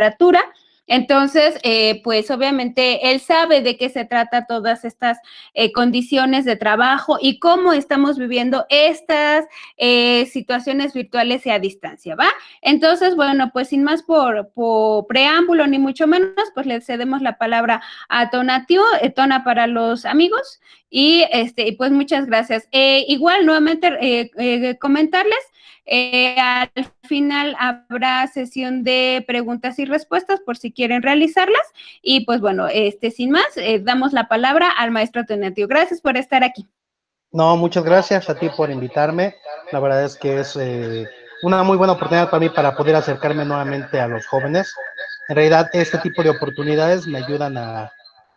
literatura. Entonces, pues obviamente él sabe de qué se trata todas estas condiciones de trabajo y cómo estamos viviendo estas situaciones virtuales y a distancia, ¿va? Entonces, bueno, pues sin más por preámbulo ni mucho menos, pues le cedemos la palabra a Tonatiuh, Tona para los amigos, y pues muchas gracias. Igual, nuevamente, comentarles, al final habrá sesión de preguntas y respuestas por si quieren realizarlas, y pues bueno, sin más, damos la palabra al maestro Tonatiuh. Gracias por estar aquí. No, muchas gracias a ti por invitarme. La verdad es que es una muy buena oportunidad para mí para poder acercarme nuevamente a los jóvenes. En realidad, este tipo de oportunidades me ayudan a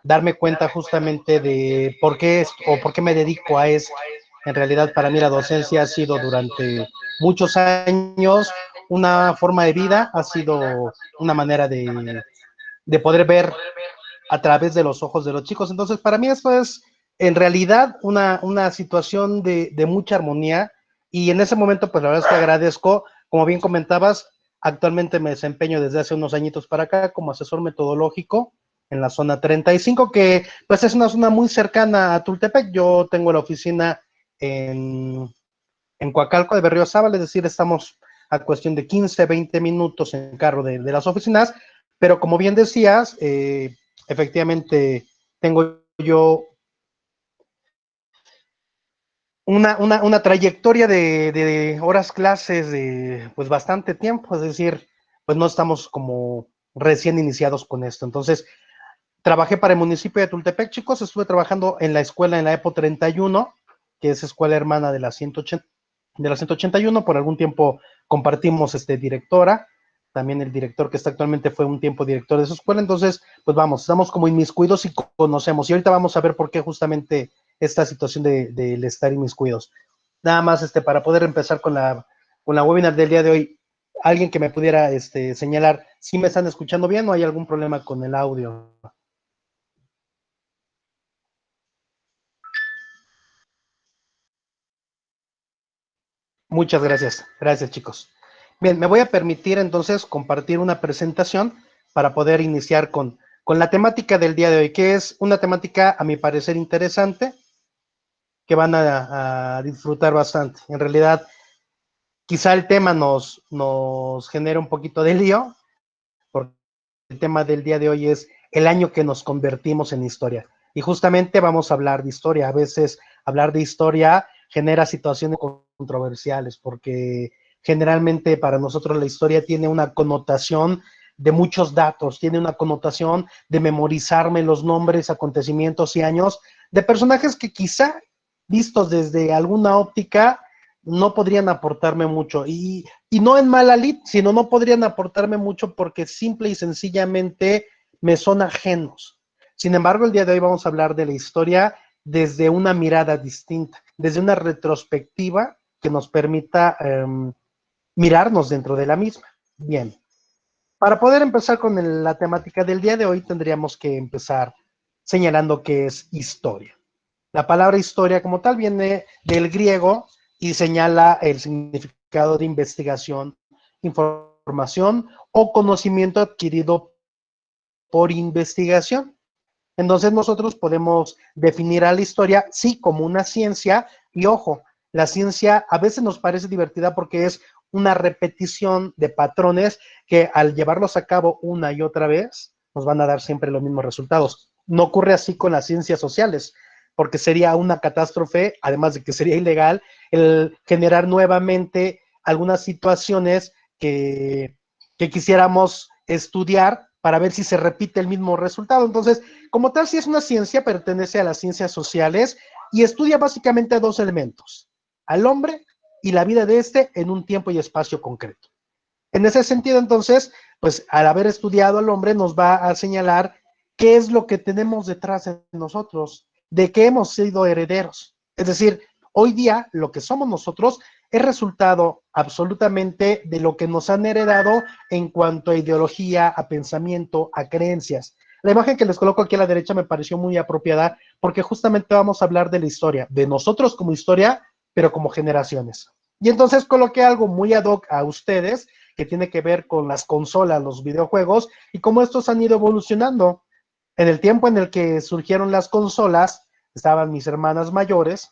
darme cuenta justamente de por qué es, o por qué me dedico a esto. En realidad, para mí la docencia ha sido durante muchos años una forma de vida, ha sido una manera de poder ver a través de los ojos de los chicos. Entonces, para mí esto es en realidad una situación de mucha armonía, y en ese momento, pues la verdad es que agradezco, como bien comentabas, actualmente me desempeño desde hace unos añitos para acá como asesor metodológico en la zona 35, que pues es una zona muy cercana a Tultepec. Yo tengo la oficina en Coacalco de Berriozábal, es decir, estamos a cuestión de 15, 20 minutos en carro de las oficinas, pero como bien decías, efectivamente tengo yo una trayectoria de horas clases de pues bastante tiempo, es decir, pues no estamos como recién iniciados con esto. Entonces, trabajé para el municipio de Tultepec, chicos, estuve trabajando en la escuela en la EPO 31, que es escuela hermana de la 181, por algún tiempo compartimos directora, también el director que está actualmente fue un tiempo director de su escuela. Entonces, pues vamos, estamos como inmiscuidos y conocemos, y ahorita vamos a ver por qué justamente esta situación del estar inmiscuidos. Nada más para poder empezar con la webinar del día de hoy, alguien que me pudiera señalar si me están escuchando bien o hay algún problema con el audio. Muchas gracias. Gracias, chicos. Bien, me voy a permitir entonces compartir una presentación para poder iniciar con la temática del día de hoy, que es una temática, a mi parecer, interesante, que van a disfrutar bastante. En realidad, quizá el tema nos genera un poquito de lío, porque el tema del día de hoy es el año que nos convertimos en historia. Y justamente vamos a hablar de historia. A veces hablar de historia genera situaciones controversiales, porque generalmente para nosotros la historia tiene una connotación de muchos datos, tiene una connotación de memorizarme los nombres, acontecimientos y años de personajes que quizá vistos desde alguna óptica no podrían aportarme mucho, y no en mala lid, sino no podrían aportarme mucho porque simple y sencillamente me son ajenos. Sin embargo, el día de hoy vamos a hablar de la historia desde una mirada distinta, desde una retrospectiva que nos permita mirarnos dentro de la misma. Bien, para poder empezar con la temática del día de hoy, tendríamos que empezar señalando qué es historia. La palabra historia como tal viene del griego y señala el significado de investigación, información o conocimiento adquirido por investigación. Entonces nosotros podemos definir a la historia, sí, como una ciencia, y ojo, la ciencia a veces nos parece divertida porque es una repetición de patrones que al llevarlos a cabo una y otra vez nos van a dar siempre los mismos resultados. No ocurre así con las ciencias sociales, porque sería una catástrofe, además de que sería ilegal, el generar nuevamente algunas situaciones que quisiéramos estudiar para ver si se repite el mismo resultado. Entonces, como tal, si es una ciencia, pertenece a las ciencias sociales y estudia básicamente a dos elementos: al hombre y la vida de éste en un tiempo y espacio concreto. En ese sentido, entonces, pues al haber estudiado al hombre nos va a señalar qué es lo que tenemos detrás de nosotros, de qué hemos sido herederos. Es decir, hoy día lo que somos nosotros es resultado absolutamente de lo que nos han heredado en cuanto a ideología, a pensamiento, a creencias. La imagen que les coloco aquí a la derecha me pareció muy apropiada porque justamente vamos a hablar de la historia, de nosotros como historia, pero como generaciones. Y entonces coloqué algo muy ad hoc a ustedes, que tiene que ver con las consolas, los videojuegos, y cómo estos han ido evolucionando. En el tiempo en el que surgieron las consolas, estaban mis hermanas mayores,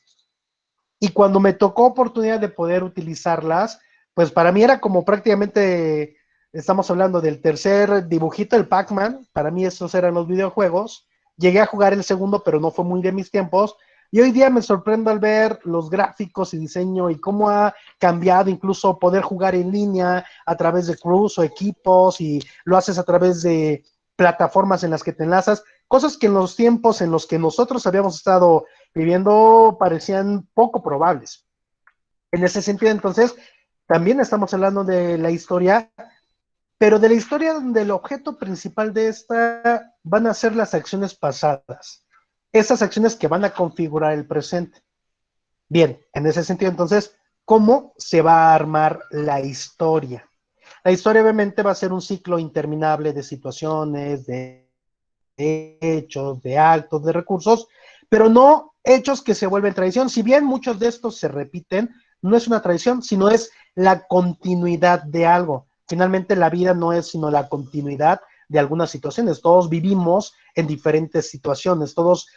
y cuando me tocó oportunidad de poder utilizarlas, pues para mí era como prácticamente, estamos hablando del tercer dibujito, el Pac-Man, para mí esos eran los videojuegos. Llegué a jugar el segundo, pero no fue muy de mis tiempos. Y hoy día me sorprendo al ver los gráficos y diseño y cómo ha cambiado incluso poder jugar en línea a través de crews o equipos, y lo haces a través de plataformas en las que te enlazas, cosas que en los tiempos en los que nosotros habíamos estado viviendo parecían poco probables. En ese sentido, entonces, también estamos hablando de la historia, pero de la historia donde el objeto principal de esta van a ser las acciones pasadas, esas acciones que van a configurar el presente. Bien, en ese sentido, entonces, ¿cómo se va a armar la historia? La historia obviamente va a ser un ciclo interminable de situaciones, de hechos, de actos, de recursos, pero no hechos que se vuelven tradición. Si bien muchos de estos se repiten, no es una tradición, sino es la continuidad de algo. Finalmente la vida no es sino la continuidad de algunas situaciones. Todos vivimos en diferentes situaciones, todos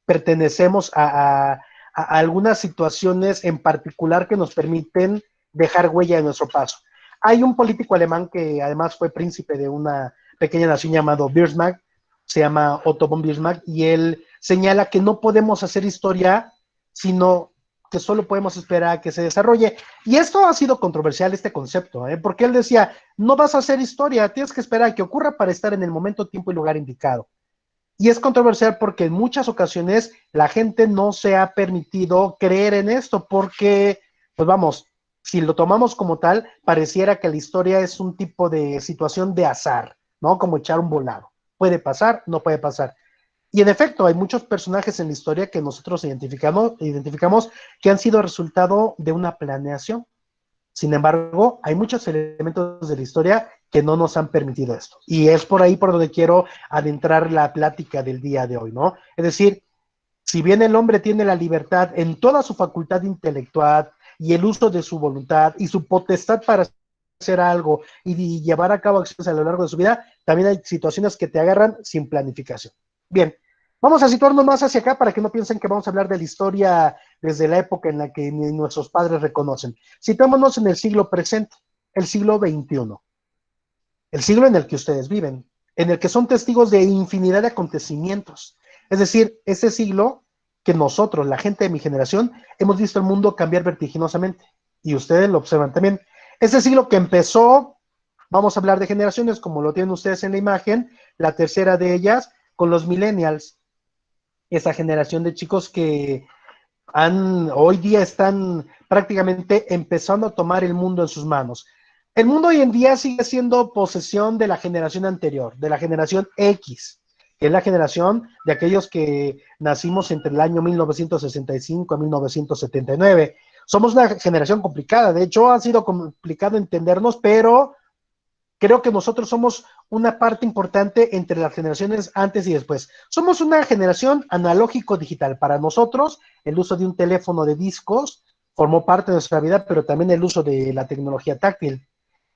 pertenecemos a algunas situaciones en particular que nos permiten dejar huella en nuestro paso. Hay un político alemán que además fue príncipe de una pequeña nación llamado Bismarck, se llama Otto von Bismarck, y él señala que no podemos hacer historia, sino que solo podemos esperar a que se desarrolle. Y esto ha sido controversial, este concepto, porque él decía, no vas a hacer historia, tienes que esperar a que ocurra para estar en el momento, tiempo y lugar indicado. Y es controversial porque en muchas ocasiones la gente no se ha permitido creer en esto, porque, pues vamos, si lo tomamos como tal, pareciera que la historia es un tipo de situación de azar, ¿no? Como echar un volado. Puede pasar, no puede pasar. Y en efecto, hay muchos personajes en la historia que nosotros identificamos que han sido resultado de una planeación. Sin embargo, hay muchos elementos de la historia que no nos han permitido esto. Y es por ahí por donde quiero adentrar la plática del día de hoy, ¿no? Es decir, si bien el hombre tiene la libertad en toda su facultad intelectual y el uso de su voluntad y su potestad para hacer algo y llevar a cabo acciones a lo largo de su vida, también hay situaciones que te agarran sin planificación. Bien, vamos a situarnos más hacia acá para que no piensen que vamos a hablar de la historia desde la época en la que ni nuestros padres reconocen. Situémonos en el siglo presente, el siglo XXI, el siglo en el que ustedes viven, en el que son testigos de infinidad de acontecimientos. Es decir, ese siglo que nosotros, la gente de mi generación, hemos visto el mundo cambiar vertiginosamente. Y ustedes lo observan también. Ese siglo que empezó, vamos a hablar de generaciones, como lo tienen ustedes en la imagen, la tercera de ellas, con los millennials, esa generación de chicos que hoy día están prácticamente empezando a tomar el mundo en sus manos. El mundo hoy en día sigue siendo posesión de la generación anterior, de la generación X, que es la generación de aquellos que nacimos entre el año 1965 a 1979. Somos una generación complicada, de hecho ha sido complicado entendernos, pero creo que nosotros somos una parte importante entre las generaciones antes y después. Somos una generación analógico-digital. Para nosotros, el uso de un teléfono de discos formó parte de nuestra vida, pero también el uso de la tecnología táctil.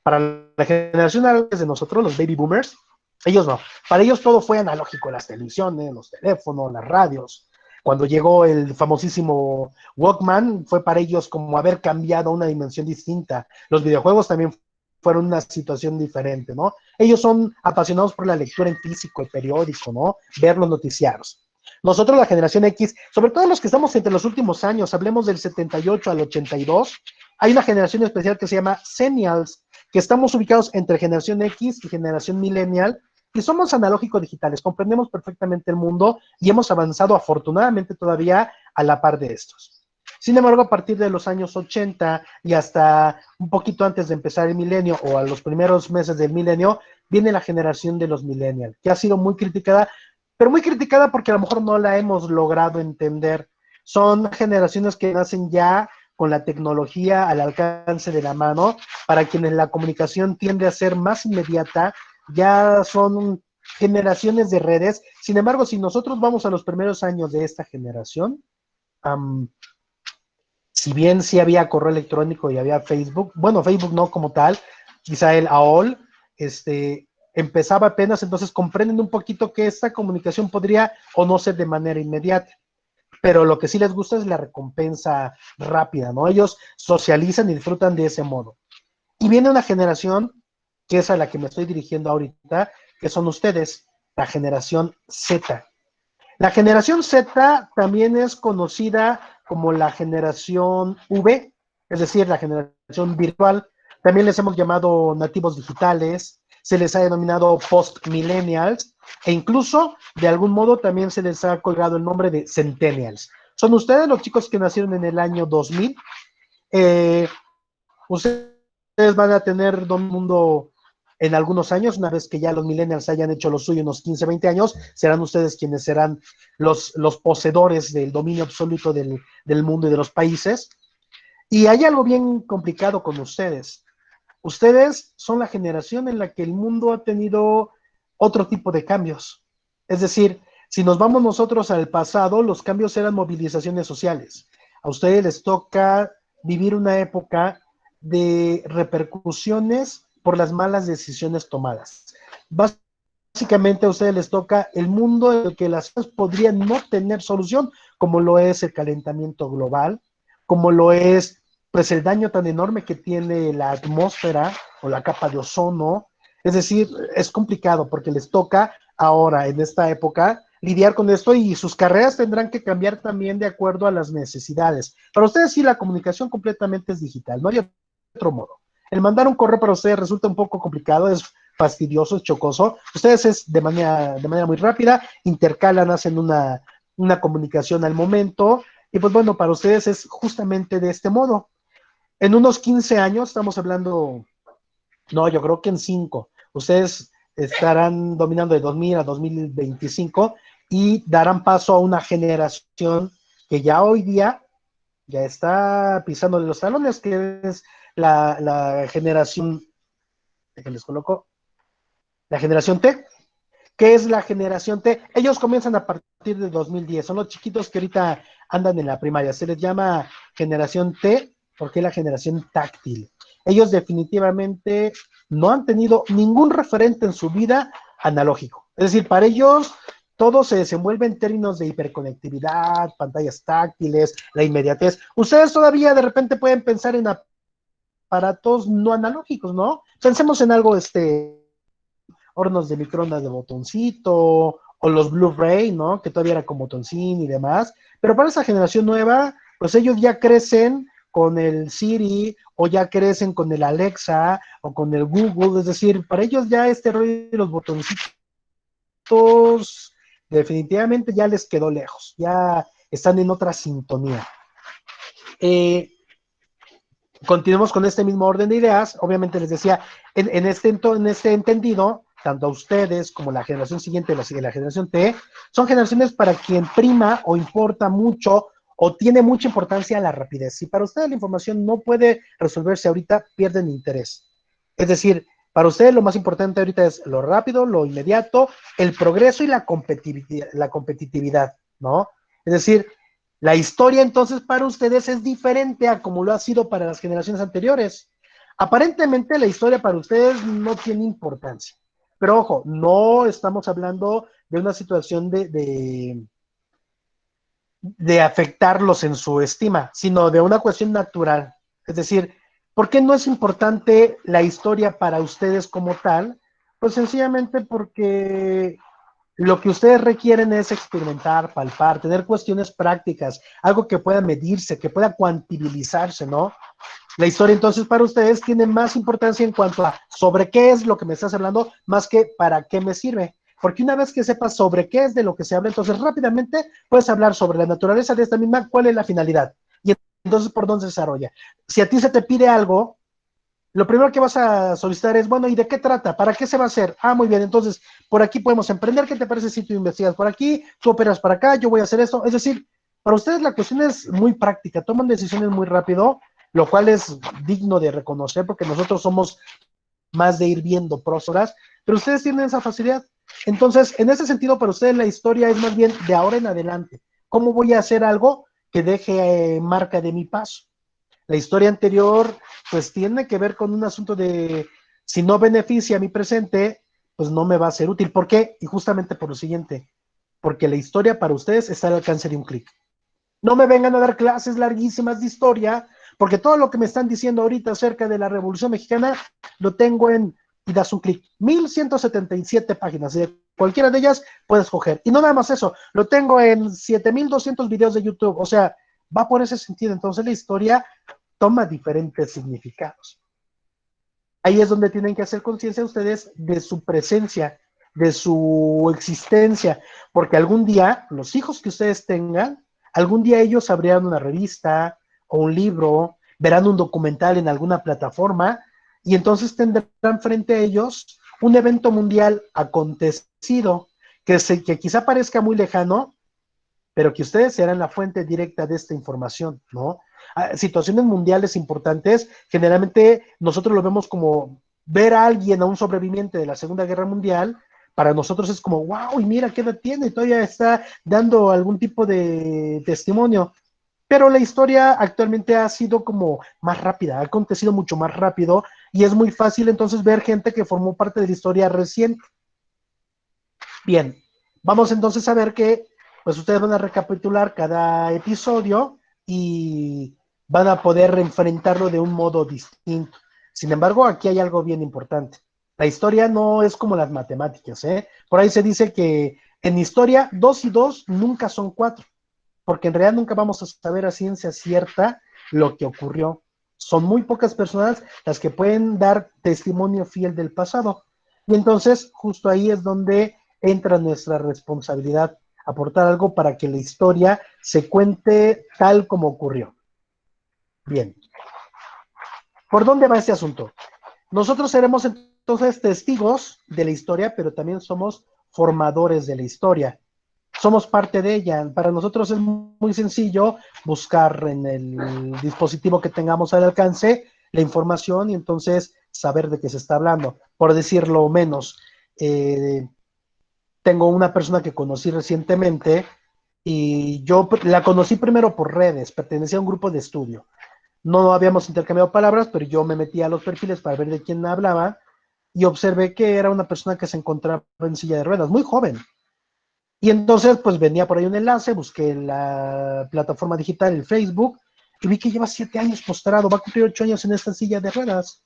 Para la generación antes de nosotros, los baby boomers, ellos no. Para ellos todo fue analógico, las televisiones, los teléfonos, las radios. Cuando llegó el famosísimo Walkman, fue para ellos como haber cambiado a una dimensión distinta. Los videojuegos también fueron una situación diferente, ¿no? Ellos son apasionados por la lectura en físico, el periódico, ¿no? Ver los noticiarios. Nosotros, la generación X, sobre todo los que estamos entre los últimos años, hablemos del 78 al 82, hay una generación especial que se llama Zennials, que estamos ubicados entre generación X y generación millennial, y somos analógicos digitales, comprendemos perfectamente el mundo y hemos avanzado afortunadamente todavía a la par de estos. Sin embargo, a partir de los años 80 y hasta un poquito antes de empezar el milenio o a los primeros meses del milenio, viene la generación de los millennials, que ha sido muy criticada, pero muy criticada porque a lo mejor no la hemos logrado entender. Son generaciones que nacen ya con la tecnología al alcance de la mano, para quienes la comunicación tiende a ser más inmediata, ya son generaciones de redes. Sin embargo, si nosotros vamos a los primeros años de esta generación, si bien sí había correo electrónico y había Facebook, bueno, Facebook no como tal, Isael Aol, empezaba apenas, entonces comprenden un poquito que esta comunicación podría o no ser de manera inmediata, pero lo que sí les gusta es la recompensa rápida, ¿no? Ellos socializan y disfrutan de ese modo. Y viene una generación, que es a la que me estoy dirigiendo ahorita, que son ustedes, la generación Z. La generación Z también es conocida como la generación V, es decir, la generación virtual. También les hemos llamado nativos digitales, se les ha denominado post-millennials e incluso de algún modo también se les ha colgado el nombre de centennials. Son ustedes los chicos que nacieron en el año 2000. Ustedes van a tener un mundo en algunos años, una vez que ya los millennials hayan hecho lo suyo, unos 15, 20 años, serán ustedes quienes serán los poseedores del dominio absoluto del mundo y de los países. Y hay algo bien complicado con ustedes. Ustedes son la generación en la que el mundo ha tenido otro tipo de cambios. Es decir, si nos vamos nosotros al pasado, los cambios eran movilizaciones sociales. A ustedes les toca vivir una época de repercusiones por las malas decisiones tomadas. Básicamente a ustedes les toca el mundo en el que las cosas podrían no tener solución, como lo es el calentamiento global, como lo es pues el daño tan enorme que tiene la atmósfera o la capa de ozono. Es decir, es complicado porque les toca ahora, en esta época, lidiar con esto y sus carreras tendrán que cambiar también de acuerdo a las necesidades. Para ustedes sí, la comunicación completamente es digital, no hay otro modo. El mandar un correo para ustedes resulta un poco complicado, es fastidioso, es chocoso. Ustedes es de manera muy rápida, intercalan, hacen una comunicación al momento, y pues bueno, para ustedes es justamente de este modo. En unos 15 años, estamos hablando, no, yo creo que en 5, ustedes estarán dominando de 2000 a 2025 y darán paso a una generación que ya hoy día ya está pisando de los talones, que es la generación, que les coloco, la generación T. ¿Qué es la generación T? Ellos comienzan a partir de 2010, son los chiquitos que ahorita andan en la primaria, se les llama generación T porque es la generación táctil. Ellos definitivamente no han tenido ningún referente en su vida analógico. Es decir, para ellos todo se desenvuelve en términos de hiperconectividad, pantallas táctiles, la inmediatez. Ustedes todavía de repente pueden pensar en aparatos no analógicos, ¿no? Pensemos en algo hornos de microondas de botoncito, o los Blu-ray, ¿no? Que todavía era con botoncín y demás. Pero para esa generación nueva, pues ellos ya crecen con el Siri, o ya crecen con el Alexa, o con el Google. Es decir, para ellos ya este rollo de los botoncitos definitivamente ya les quedó lejos. Ya están en otra sintonía. Continuemos con este mismo orden de ideas. Obviamente les decía, en este entendido, tanto a ustedes como la generación siguiente, la generación T, son generaciones para quien prima o importa mucho o tiene mucha importancia la rapidez. Si para ustedes la información no puede resolverse ahorita, pierden interés. Es decir, para ustedes lo más importante ahorita es lo rápido, lo inmediato, el progreso y la competitividad, ¿no? Es decir, la historia entonces para ustedes es diferente a como lo ha sido para las generaciones anteriores. Aparentemente la historia para ustedes no tiene importancia. Pero ojo, no estamos hablando de una situación de afectarlos en su estima, sino de una cuestión natural. Es decir, ¿por qué no es importante la historia para ustedes como tal? Pues sencillamente porque lo que ustedes requieren es experimentar, palpar, tener cuestiones prácticas, algo que pueda medirse, que pueda cuantibilizarse, ¿no? La historia entonces para ustedes tiene más importancia en cuanto a sobre qué es lo que me estás hablando, más que para qué me sirve. Porque una vez que sepas sobre qué es de lo que se habla, entonces rápidamente puedes hablar sobre la naturaleza de esta misma, cuál es la finalidad. Y entonces por dónde se desarrolla. Si a ti se te pide algo, lo primero que vas a solicitar es, bueno, ¿y de qué trata? ¿Para qué se va a hacer? Ah, muy bien, entonces por aquí podemos emprender. ¿Qué te parece si tú investigas por aquí, tú operas para acá, yo voy a hacer esto? Es decir, para ustedes la cuestión es muy práctica, toman decisiones muy rápido, lo cual es digno de reconocer porque nosotros somos más de ir viendo prósperas, pero ustedes tienen esa facilidad. Entonces, en ese sentido, para ustedes la historia es más bien de ahora en adelante. ¿Cómo voy a hacer algo que deje marca de mi paso? La historia anterior, pues tiene que ver con un asunto de Si no beneficia a mi presente, pues no me va a ser útil. ¿Por qué? Y justamente por lo siguiente, porque la historia para ustedes está al alcance de un clic. No me vengan a dar clases larguísimas de historia, porque todo lo que me están diciendo ahorita acerca de la Revolución Mexicana lo tengo en, y das un clic, 1177 páginas, de cualquiera de ellas puedes coger. Y no nada más eso, lo tengo en 7200 videos de YouTube, o sea, va por ese sentido. Entonces la historia toma diferentes significados. Ahí es donde tienen que hacer conciencia ustedes de su presencia, de su existencia, porque algún día los hijos que ustedes tengan, algún día ellos abrirán una revista o un libro, verán un documental en alguna plataforma y entonces tendrán frente a ellos un evento mundial acontecido que quizá parezca muy lejano, pero que ustedes serán la fuente directa de esta información, ¿no? Situaciones mundiales importantes, generalmente nosotros lo vemos como ver a alguien, a un sobreviviente de la Segunda Guerra Mundial, para nosotros es como, wow, y mira qué edad tiene, y todavía está dando algún tipo de testimonio. Pero la historia actualmente ha sido como más rápida, ha acontecido mucho más rápido, y es muy fácil entonces ver gente que formó parte de la historia reciente. Bien, vamos entonces a ver que pues ustedes van a recapitular cada episodio y van a poder enfrentarlo de un modo distinto. Sin embargo, aquí hay algo bien importante. La historia no es como las matemáticas, ¿eh? Por ahí se dice que en historia 2 y 2 nunca son 4, porque en realidad nunca vamos a saber a ciencia cierta lo que ocurrió. Son muy pocas personas las que pueden dar testimonio fiel del pasado. Y entonces, justo ahí es donde entra nuestra responsabilidad, aportar algo para que la historia se cuente tal como ocurrió. Bien, ¿por dónde va este asunto? Nosotros seremos entonces testigos de la historia, pero también somos formadores de la historia. Somos parte de ella. Para nosotros es muy sencillo buscar en el dispositivo que tengamos al alcance la información y entonces saber de qué se está hablando. Por decirlo menos, tengo una persona que conocí recientemente y yo la conocí primero por redes, pertenecía a un grupo de estudio. No habíamos intercambiado palabras, pero yo me metí a los perfiles para ver de quién hablaba y observé que era una persona que se encontraba en silla de ruedas, muy joven. Y entonces, pues venía por ahí un enlace, busqué la plataforma digital, el Facebook, y vi que lleva 7 años postrado, va a cumplir 8 años en esta silla de ruedas.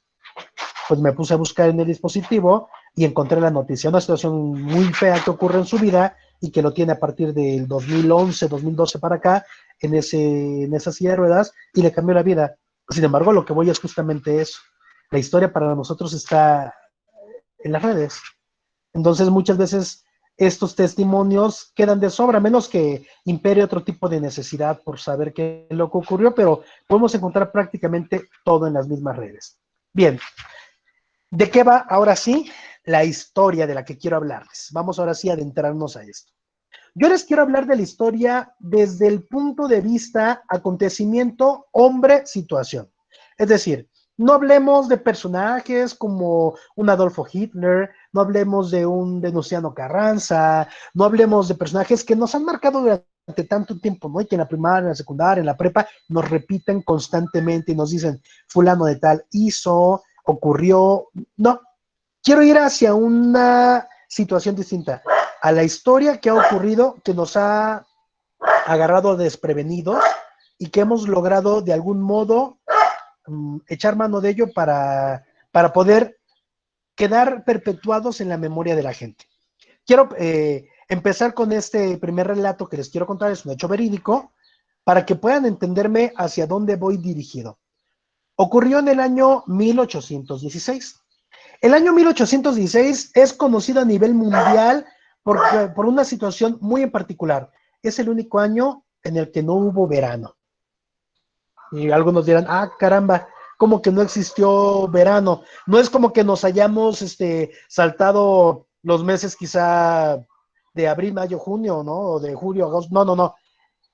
Pues me puse a buscar en el dispositivo y encontré la noticia, una situación muy fea que ocurre en su vida y que lo tiene a partir del 2011, 2012 para acá, en esa silla de ruedas, y le cambió la vida. Sin embargo, lo que voy es justamente eso. La historia para nosotros está en las redes. Entonces, muchas veces estos testimonios quedan de sobra, menos que impere otro tipo de necesidad por saber qué es lo que ocurrió, pero podemos encontrar prácticamente todo en las mismas redes. Bien, ¿de qué va ahora sí la historia de la que quiero hablarles? Vamos ahora sí a adentrarnos a esto. Yo les quiero hablar de la historia desde el punto de vista acontecimiento, hombre, situación. Es decir, no hablemos de personajes como un Adolfo Hitler, no hablemos de un Venustiano Carranza, no hablemos de personajes que nos han marcado durante tanto tiempo, ¿no? Y que en la primaria, en la secundaria, en la prepa, nos repiten constantemente y nos dicen, fulano de tal hizo, ocurrió. No, quiero ir hacia una situación distinta, a la historia que ha ocurrido, que nos ha agarrado desprevenidos y que hemos logrado de algún modo echar mano de ello para poder quedar perpetuados en la memoria de la gente. Quiero empezar con este primer relato que les quiero contar, es un hecho verídico, para que puedan entenderme hacia dónde voy dirigido. Ocurrió en el año 1816. El año 1816 es conocido a nivel mundial por una situación muy en particular. Es el único año en el que no hubo verano. Y algunos dirán, ah, caramba, como que no existió verano. No es como que nos hayamos saltado los meses quizá de abril, mayo, junio, ¿no? O de julio, agosto. No, no, no.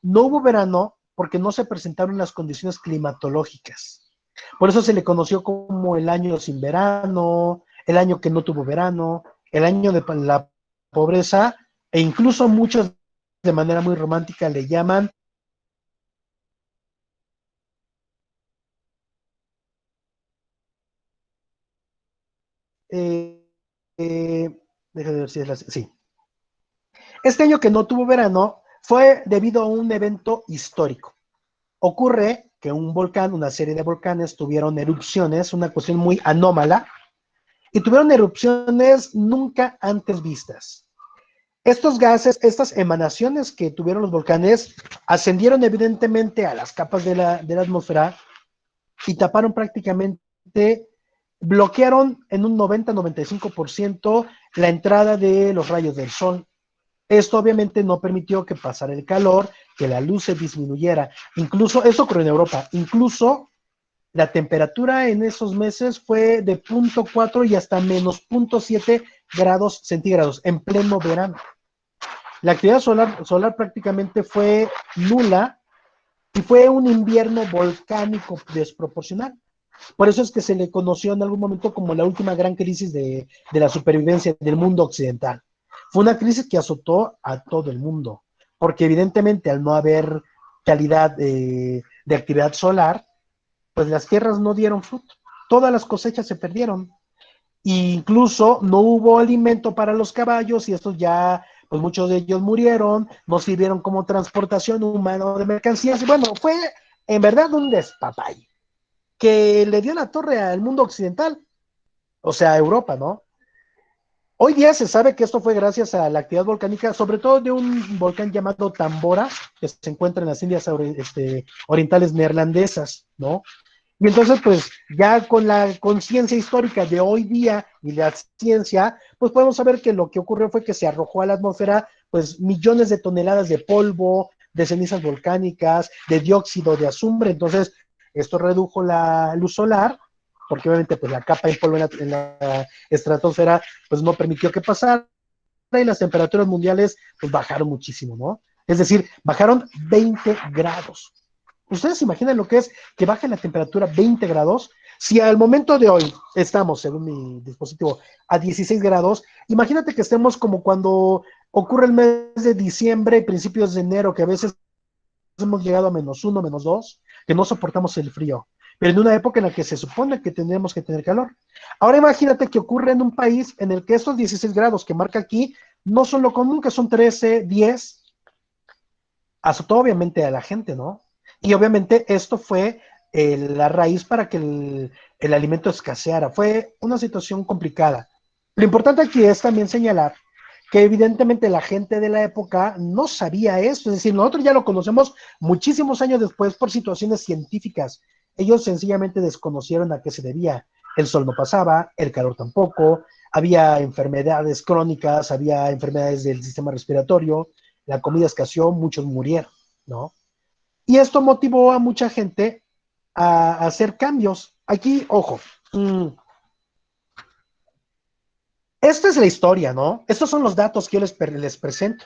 No hubo verano porque no se presentaron las condiciones climatológicas. Por eso se le conoció como el año sin verano, el año que no tuvo verano, el año de la pobreza, e incluso muchos de manera muy romántica le llaman déjame ver si es sí. Este año que no tuvo verano fue debido a un evento histórico. Ocurre que un volcán, una serie de volcanes tuvieron erupciones, una cuestión muy anómala, y tuvieron erupciones nunca antes vistas. Estos gases, estas emanaciones que tuvieron los volcanes, ascendieron evidentemente a las capas de la atmósfera y taparon prácticamente, bloquearon en un 90-95% la entrada de los rayos del sol. Esto obviamente no permitió que pasara el calor, que la luz se disminuyera. Incluso, eso ocurrió en Europa, incluso la temperatura en esos meses fue de 0.4 y hasta menos 0.7 grados centígrados en pleno verano. La actividad solar prácticamente fue nula y fue un invierno volcánico desproporcional. Por eso es que se le conoció en algún momento como la última gran crisis de la supervivencia del mundo occidental. Fue una crisis que azotó a todo el mundo, porque evidentemente al no haber calidad de actividad solar, pues las tierras no dieron fruto. Todas las cosechas se perdieron. E incluso no hubo alimento para los caballos y estos ya, pues muchos de ellos murieron, no sirvieron como transportación humana de mercancías. Y bueno, fue en verdad un despapay que le dio la torre al mundo occidental, o sea, a Europa, ¿no? Hoy día se sabe que esto fue gracias a la actividad volcánica, sobre todo de un volcán llamado Tambora, que se encuentra en las Indias orientales neerlandesas, ¿no? Y entonces, pues, ya con la conciencia histórica de hoy día y la ciencia, pues podemos saber que lo que ocurrió fue que se arrojó a la atmósfera, pues, millones de toneladas de polvo, de cenizas volcánicas, de dióxido de azufre. Entonces, esto redujo la luz solar, porque obviamente, pues, la capa de polvo en la estratosfera, pues, no permitió que pasara, y las temperaturas mundiales, pues, bajaron muchísimo, ¿no? Es decir, bajaron 20 grados. ¿Ustedes se imaginan lo que es que baje la temperatura 20 grados? Si al momento de hoy estamos, según mi dispositivo, a 16 grados, imagínate que estemos como cuando ocurre el mes de diciembre y principios de enero, que a veces hemos llegado a -1, -2, que no soportamos el frío, pero en una época en la que se supone que tendríamos que tener calor. Ahora imagínate que ocurre en un país en el que estos 16 grados que marca aquí no son lo común, que son 13, 10, azotó obviamente a la gente, ¿no? Y obviamente esto fue la raíz para que el alimento escaseara. Fue una situación complicada. Lo importante aquí es también señalar que evidentemente la gente de la época no sabía esto, es decir, nosotros ya lo conocemos muchísimos años después por situaciones científicas. Ellos sencillamente desconocieron a qué se debía. El sol no pasaba, el calor tampoco, había enfermedades crónicas, había enfermedades del sistema respiratorio, la comida escaseó, muchos murieron, ¿no? Y esto motivó a mucha gente a hacer cambios. Aquí, ojo, esta es la historia, ¿no? Estos son los datos que yo les presento.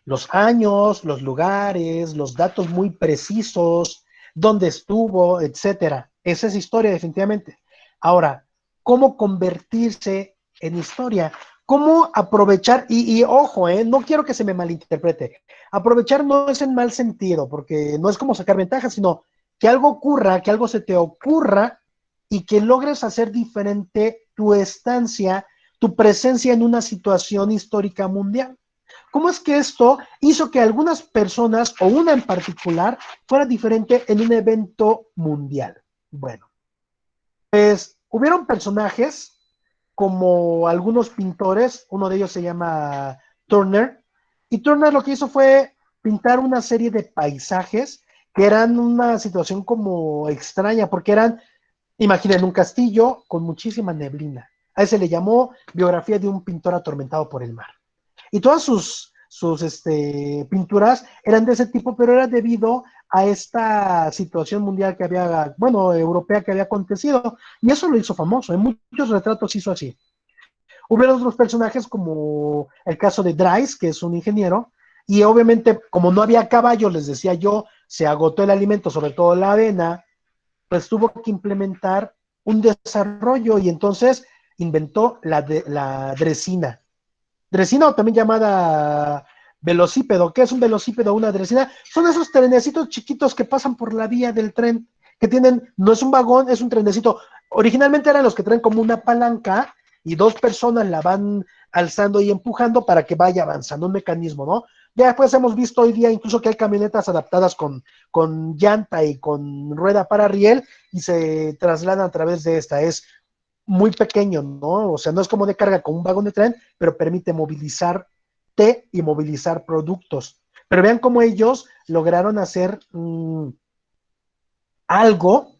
Los años, los lugares, los datos muy precisos, dónde estuvo, etcétera. Esa es historia, definitivamente. Ahora, ¿cómo convertirse en historia? ¿Cómo aprovechar? Y ojo, no quiero que se me malinterprete. Aprovechar no es en mal sentido, porque no es como sacar ventaja, sino que algo ocurra, que algo se te ocurra y que logres hacer diferente tu estancia, tu presencia en una situación histórica mundial. ¿Cómo es que esto hizo que algunas personas, o una en particular, fuera diferente en un evento mundial? Bueno, pues hubieron personajes como algunos pintores, uno de ellos se llama Turner, y Turner lo que hizo fue pintar una serie de paisajes que eran una situación como extraña, porque eran, imaginen, un castillo con muchísima neblina. A ese le llamó Biografía de un pintor atormentado por el mar. Y todas sus pinturas eran de ese tipo, pero era debido a esta situación mundial que había, bueno, europea que había acontecido, y eso lo hizo famoso. En muchos retratos hizo así. Hubo otros personajes como el caso de Dries, que es un ingeniero, y obviamente como no había caballos, les decía yo, se agotó el alimento, sobre todo la avena, pues tuvo que implementar un desarrollo y entonces inventó la dresina. Dresina, o también llamada velocípedo. ¿Qué es un velocípedo o una dresina? Son esos trenecitos chiquitos que pasan por la vía del tren, que tienen, no es un vagón, es un trenecito. Originalmente eran los que traen como una palanca y dos personas la van alzando y empujando para que vaya avanzando, un mecanismo, ¿no? Ya después hemos visto hoy día incluso que hay camionetas adaptadas con llanta y con rueda para riel y se trasladan a través de esta. Es muy pequeño, ¿no? O sea, no es como de carga con un vagón de tren, pero permite movilizarte y movilizar productos. Pero vean cómo ellos lograron hacer algo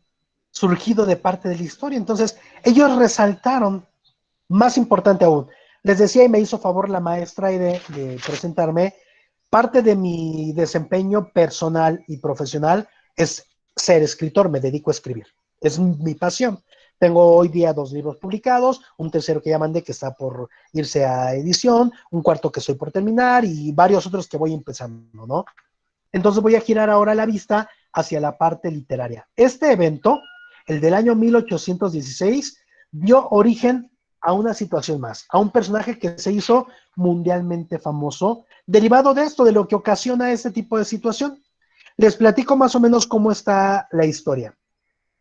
surgido de parte de la historia. Entonces, ellos resaltaron, más importante aún, les decía y me hizo favor la maestra de presentarme, parte de mi desempeño personal y profesional es ser escritor, me dedico a escribir, es mi pasión. Tengo hoy día 2 libros publicados, un tercero que ya mandé que está por irse a edición, un cuarto que estoy por terminar y varios otros que voy empezando, ¿no? Entonces voy a girar ahora la vista hacia la parte literaria. Este evento, el del año 1816, dio origen a una situación más, a un personaje que se hizo mundialmente famoso, derivado de esto, de lo que ocasiona este tipo de situación. Les platico más o menos cómo está la historia.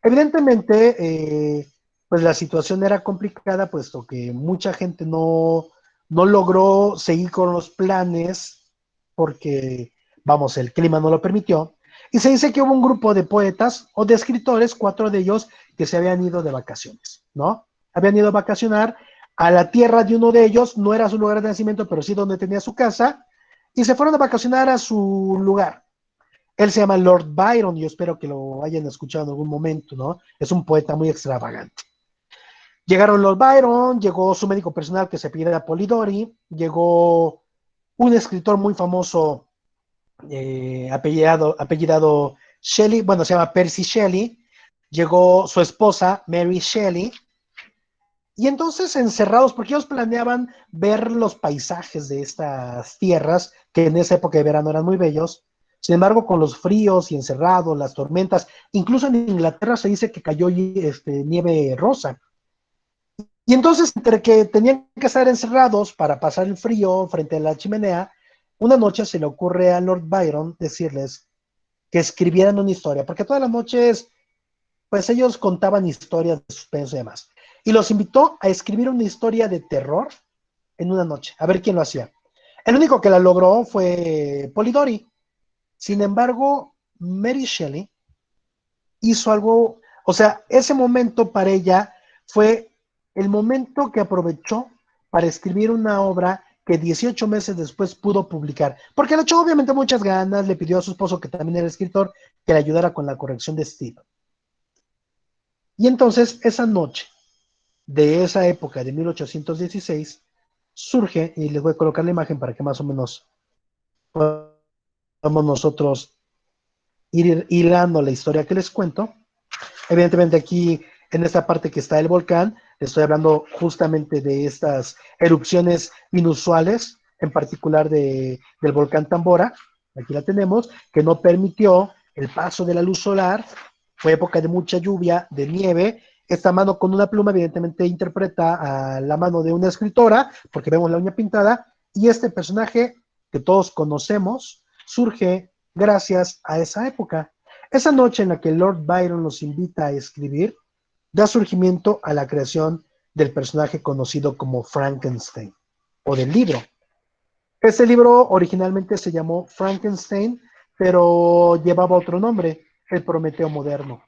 Evidentemente, pues la situación era complicada, puesto que mucha gente no logró seguir con los planes porque, vamos, el clima no lo permitió. Y se dice que hubo un grupo de poetas o de escritores, 4 de ellos, que se habían ido de vacaciones, ¿no? Habían ido a vacacionar a la tierra de uno de ellos, no era su lugar de nacimiento, pero sí donde tenía su casa, y se fueron a vacacionar a su lugar. Él se llama Lord Byron, yo espero que lo hayan escuchado en algún momento, ¿no? Es un poeta muy extravagante. Llegaron Lord Byron, llegó su médico personal que se apellida Polidori, llegó un escritor muy famoso apellidado Shelley, bueno, se llama Percy Shelley, llegó su esposa Mary Shelley, y entonces encerrados, porque ellos planeaban ver los paisajes de estas tierras, que en esa época de verano eran muy bellos. Sin embargo, con los fríos y encerrados, las tormentas, incluso en Inglaterra se dice que cayó nieve rosa. Y entonces, entre que tenían que estar encerrados para pasar el frío frente a la chimenea, una noche se le ocurre a Lord Byron decirles que escribieran una historia, porque todas las noches, pues ellos contaban historias de suspenso y demás. Y los invitó a escribir una historia de terror en una noche, a ver quién lo hacía. El único que la logró fue Polidori. Sin embargo, Mary Shelley hizo algo, o sea, ese momento para ella fue el momento que aprovechó para escribir una obra que 18 meses después pudo publicar, porque le echó obviamente muchas ganas, le pidió a su esposo, que también era escritor, que le ayudara con la corrección de estilo. Y entonces, esa noche de esa época de 1816, surge, y les voy a colocar la imagen para que más o menos podamos nosotros ir hilando la historia que les cuento. Evidentemente aquí, en esta parte que está el volcán, estoy hablando justamente de estas erupciones inusuales, en particular del volcán Tambora, aquí la tenemos, que no permitió el paso de la luz solar, fue época de mucha lluvia, de nieve. Esta mano con una pluma evidentemente interpreta a la mano de una escritora, porque vemos la uña pintada, y este personaje que todos conocemos surge gracias a esa época. Esa noche en la que Lord Byron los invita a escribir, da surgimiento a la creación del personaje conocido como Frankenstein, o del libro. Este libro originalmente se llamó Frankenstein, pero llevaba otro nombre, el Prometeo moderno.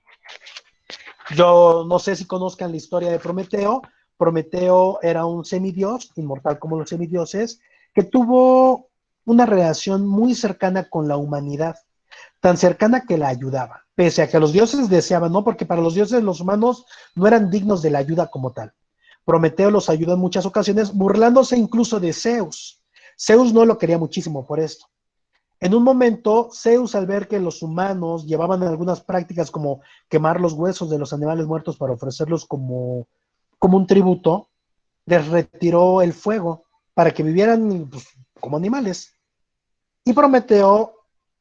Yo no sé si conozcan la historia de Prometeo. Prometeo era un semidios, inmortal como los semidioses, que tuvo una relación muy cercana con la humanidad, tan cercana que la ayudaba, pese a que los dioses deseaban, ¿no? Porque para los dioses los humanos no eran dignos de la ayuda como tal. Prometeo los ayudó en muchas ocasiones, burlándose incluso de Zeus. Zeus no lo quería muchísimo por esto. En un momento, Zeus, al ver que los humanos llevaban algunas prácticas como quemar los huesos de los animales muertos para ofrecerlos como un tributo, les retiró el fuego para que vivieran pues, como animales. Y Prometeo,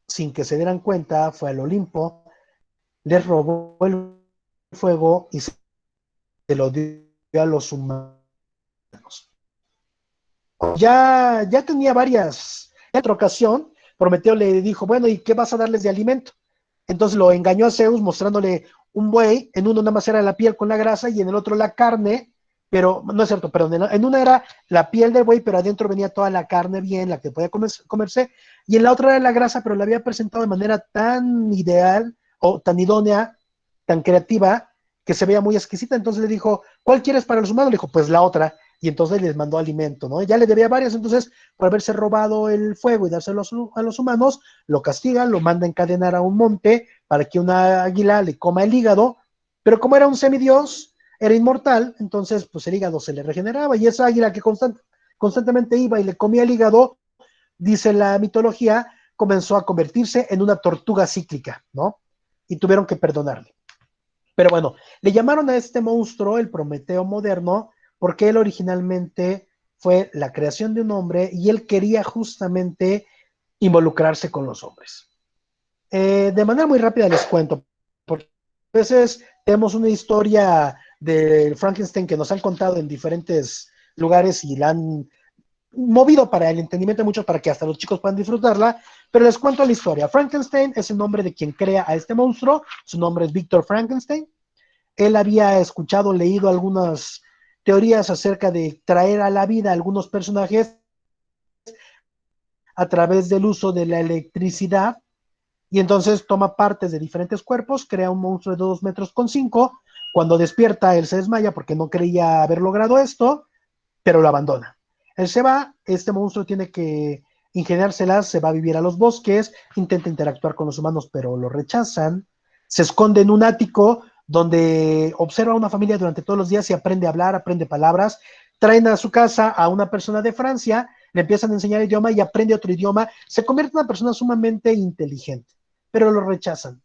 sin que se dieran cuenta, fue al Olimpo, les robó el fuego y se lo dio a los humanos. Ya tenía varias. En otra ocasión, Prometeo le dijo, bueno, ¿y qué vas a darles de alimento? Entonces lo engañó a Zeus mostrándole un buey, en uno nada más era la piel con la grasa y en el otro la carne, pero no es cierto, perdón, en una era la piel del buey, pero adentro venía toda la carne bien, la que podía comerse, y en la otra era la grasa, pero la había presentado de manera tan ideal o tan idónea, tan creativa, que se veía muy exquisita. Entonces le dijo, ¿cuál quieres para los humanos? Le dijo, pues la otra, y entonces les mandó alimento, ¿no? Ya le debía varias, entonces por haberse robado el fuego y dárselo a los humanos, lo castigan, lo manda a encadenar a un monte para que una águila le coma el hígado, pero como era un semidios, era inmortal, entonces pues el hígado se le regeneraba, y esa águila que constantemente iba y le comía el hígado, dice la mitología, comenzó a convertirse en una tortuga cíclica, ¿no? Y tuvieron que perdonarle. Pero bueno, le llamaron a este monstruo el Prometeo moderno, porque él originalmente fue la creación de un hombre y él quería justamente involucrarse con los hombres. De manera muy rápida les cuento, porque a veces tenemos una historia de Frankenstein que nos han contado en diferentes lugares y la han movido para el entendimiento de muchos, para que hasta los chicos puedan disfrutarla, pero les cuento la historia. Frankenstein es el nombre de quien crea a este monstruo, su nombre es Victor Frankenstein. Él había escuchado, leído algunas teorías acerca de traer a la vida a algunos personajes a través del uso de la electricidad, y entonces toma partes de diferentes cuerpos, crea un monstruo de 2,5 metros. Cuando despierta, él se desmaya porque no creía haber logrado esto, pero lo abandona. Él se va, este monstruo tiene que ingeniárselas, se va a vivir a los bosques, intenta interactuar con los humanos, pero lo rechazan, se esconde en un ático donde observa a una familia durante todos los días y aprende a hablar, aprende palabras, traen a su casa a una persona de Francia, le empiezan a enseñar idioma y aprende otro idioma, se convierte en una persona sumamente inteligente, pero lo rechazan.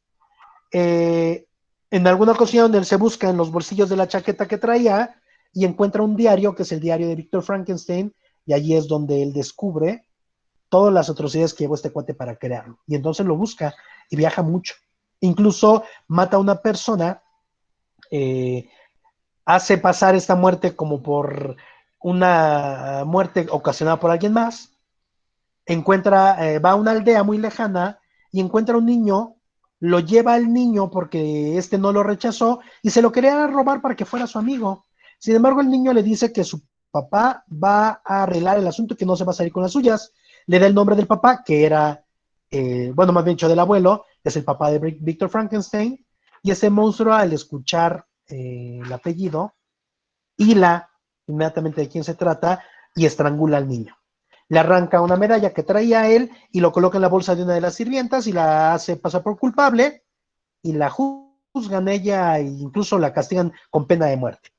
En alguna ocasión él se busca en los bolsillos de la chaqueta que traía y encuentra un diario que es el diario de Victor Frankenstein, y allí es donde él descubre todas las atrocidades que llevó este cuate para crearlo. Y entonces lo busca y viaja mucho. Incluso mata a una persona, eh, hace pasar esta muerte como por una muerte ocasionada por alguien más, va a una aldea muy lejana y encuentra un niño, lo lleva al niño porque este no lo rechazó y se lo quería robar para que fuera su amigo. Sin embargo, el niño le dice que su papá va a arreglar el asunto, que no se va a salir con las suyas. Le da el nombre del papá, que era, bueno, más bien dicho, del abuelo, es el papá de Victor Frankenstein, y ese monstruo, al escuchar el apellido, hila inmediatamente de quién se trata y estrangula al niño. Le arranca una medalla que traía él y lo coloca en la bolsa de una de las sirvientas y la hace pasar por culpable y la juzgan ella e incluso la castigan con pena de muerte.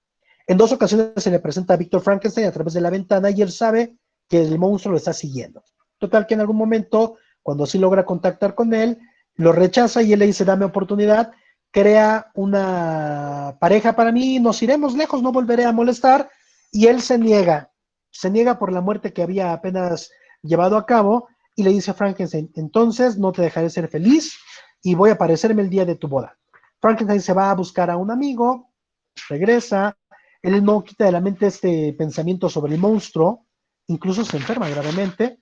En 2 ocasiones se le presenta a Victor Frankenstein a través de la ventana y él sabe que el monstruo lo está siguiendo. Total que en algún momento, cuando sí logra contactar con él, lo rechaza y él le dice, dame oportunidad, crea una pareja para mí, nos iremos lejos, no volveré a molestar, y él se niega por la muerte que había apenas llevado a cabo, y le dice a Frankenstein, entonces no te dejaré ser feliz y voy a aparecerme el día de tu boda. Frankenstein se va a buscar a un amigo, regresa, él no quita de la mente este pensamiento sobre el monstruo, incluso se enferma gravemente,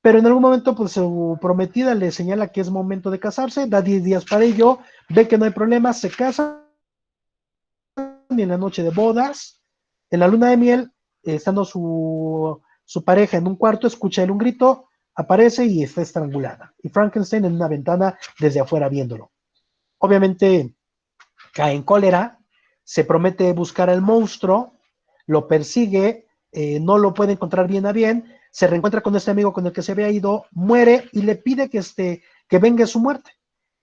pero en algún momento pues su prometida le señala que es momento de casarse, da 10 días para ello, ve que no hay problema, se casa, y en la noche de bodas, en la luna de miel, estando su pareja en un cuarto, escucha él un grito, aparece y está estrangulada. Y Frankenstein en una ventana desde afuera viéndolo. Obviamente cae en cólera, se promete buscar al monstruo, lo persigue, no lo puede encontrar bien a bien, se reencuentra con este amigo con el que se había ido, muere y le pide que venga su muerte.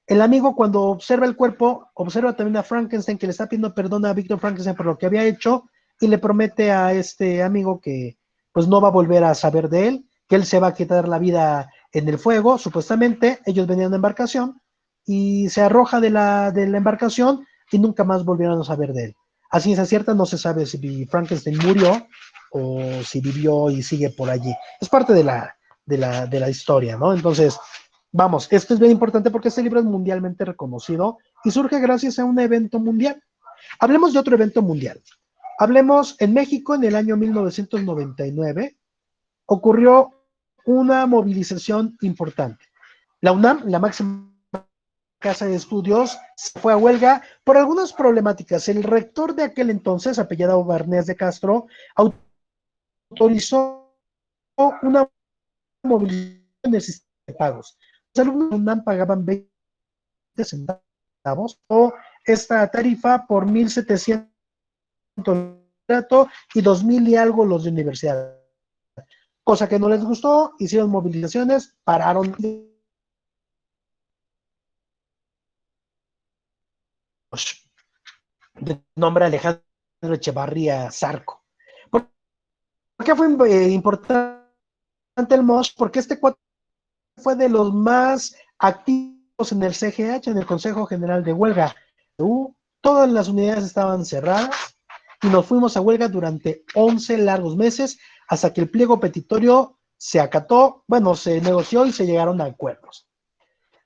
El amigo, cuando observa el cuerpo, observa también a Frankenstein, que le está pidiendo perdón a Victor Frankenstein por lo que había hecho, y le promete a este amigo que pues no va a volver a saber de él, que él se va a quitar la vida en el fuego. Supuestamente ellos venían en una embarcación y se arroja de la embarcación y nunca más volvieron a saber de él. A ciencia cierta no se sabe si Frankenstein murió o si vivió y sigue por allí. Es parte de la historia, ¿no? Entonces, vamos, esto es bien importante porque este libro es mundialmente reconocido y surge gracias a un evento mundial. Hablemos de otro evento mundial. Hablemos en México en el año 1999, ocurrió una movilización importante. La UNAM, la máxima casa de estudios, se fue a huelga por algunas problemáticas. El rector de aquel entonces, apellidado Barnés de Castro, autorizó una movilización en el sistema de pagos. Los alumnos de UNAM pagaban 20 centavos o esta tarifa por 1,700 y 2,000 y algo los de universidad. Cosa que no les gustó, hicieron movilizaciones, pararon de nombre Alejandro Echevarría Zarco. ¿Por qué fue importante el MOSH? Porque este cuate fue de los más activos en el CGH, en el Consejo General de Huelga. Todas las unidades estaban cerradas y nos fuimos a huelga durante 11 largos meses hasta que el pliego petitorio se acató, bueno, se negoció y se llegaron a acuerdos.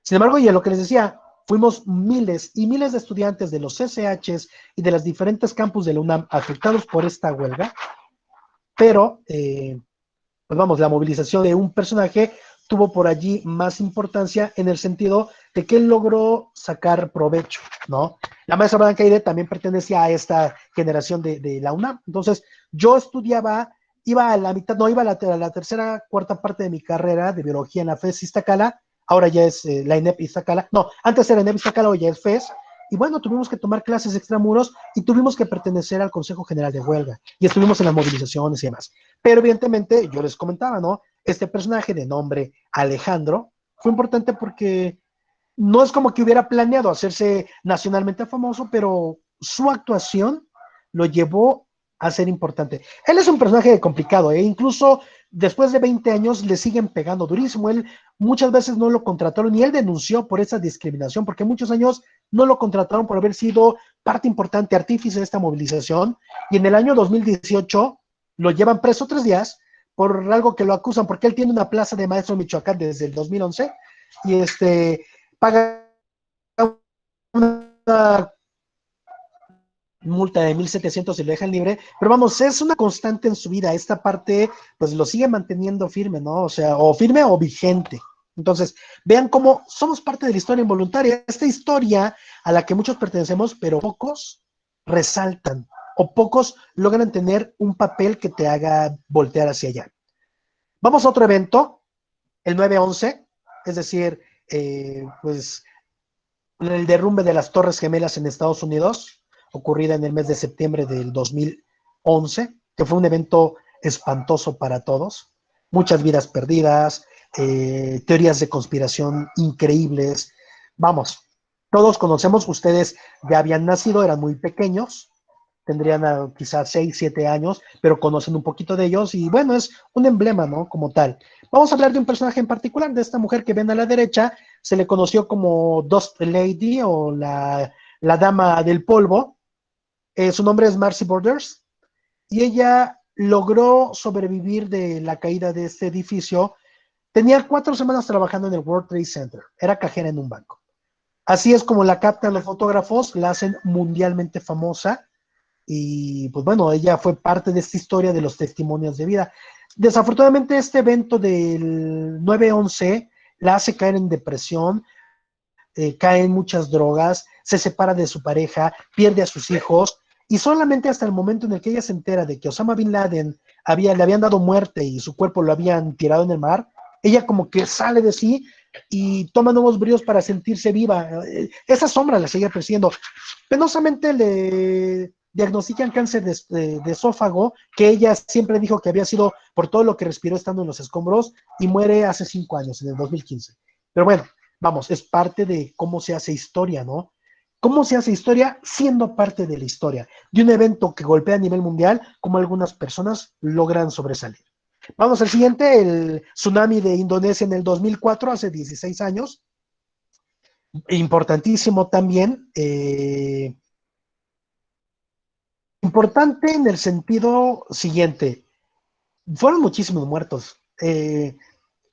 Sin embargo, y a lo que les decía, fuimos miles y miles de estudiantes de los CCHs y de las diferentes campus de la UNAM afectados por esta huelga, pero, pues vamos, la movilización de un personaje tuvo por allí más importancia en el sentido de que él logró sacar provecho, ¿no? La maestra Blanca Aire también pertenecía a esta generación de la UNAM. Entonces, yo estudiaba, iba a la mitad, no, iba a la tercera, cuarta parte de mi carrera de biología en la FES Iztacala, ahora ya es la INEP Iztacala, no, antes era INEP Iztacala, hoy ya es FES, y bueno, tuvimos que tomar clases extramuros y tuvimos que pertenecer al Consejo General de Huelga, y estuvimos en las movilizaciones y demás. Pero evidentemente, yo les comentaba, ¿no? Este personaje de nombre Alejandro fue importante porque no es como que hubiera planeado hacerse nacionalmente famoso, pero su actuación lo llevó a ser importante. Él es un personaje complicado, ¿eh? Incluso después de 20 años le siguen pegando durísimo. Él muchas veces no lo contrataron y él denunció por esa discriminación, porque muchos años no lo contrataron por haber sido parte importante, artífice de esta movilización, y en el año 2018 lo llevan preso 3 días por algo que lo acusan, porque él tiene una plaza de maestro en Michoacán desde el 2011 y paga una multa de 1,700 y lo dejan libre, pero vamos, es una constante en su vida, esta parte pues lo sigue manteniendo firme, ¿no? O sea, o firme o vigente. Entonces, vean cómo somos parte de la historia involuntaria, esta historia a la que muchos pertenecemos, pero pocos resaltan o pocos logran tener un papel que te haga voltear hacia allá. Vamos a otro evento, el 9/11, es decir, pues el derrumbe de las Torres Gemelas en Estados Unidos, ocurrida en el mes de septiembre del 2011, que fue un evento espantoso para todos, muchas vidas perdidas, teorías de conspiración increíbles. Vamos, todos conocemos, ustedes ya habían nacido, eran muy pequeños, tendrían quizás 6, 7 años, pero conocen un poquito de ellos y bueno, es un emblema, ¿no? Como tal. Vamos a hablar de un personaje en particular, de esta mujer que ven a la derecha, se le conoció como Dust Lady o la Dama del Polvo. Su nombre es Marcy Borders y ella logró sobrevivir de la caída de este edificio. Tenía 4 semanas trabajando en el World Trade Center, era cajera en un banco. Así es como la captan los fotógrafos, la hacen mundialmente famosa. Y pues bueno, ella fue parte de esta historia de los testimonios de vida. Desafortunadamente este evento del 9/11 la hace caer en depresión, cae en muchas drogas, se separa de su pareja, pierde a sus hijos y solamente hasta el momento en el que ella se entera de que Osama Bin Laden le habían dado muerte y su cuerpo lo habían tirado en el mar, ella como que sale de sí y toma nuevos bríos para sentirse viva. Esa sombra la sigue persiguiendo. Penosamente le diagnostican cáncer de esófago, que ella siempre dijo que había sido por todo lo que respiró estando en los escombros, y muere hace 5 años, en el 2015. Pero bueno, vamos, es parte de cómo se hace historia, ¿no? ¿Cómo se hace historia siendo parte de la historia? De un evento que golpea a nivel mundial, como algunas personas logran sobresalir. Vamos al siguiente, el tsunami de Indonesia en el 2004, hace 16 años. Importantísimo también. Importante en el sentido siguiente. Fueron muchísimos muertos. Se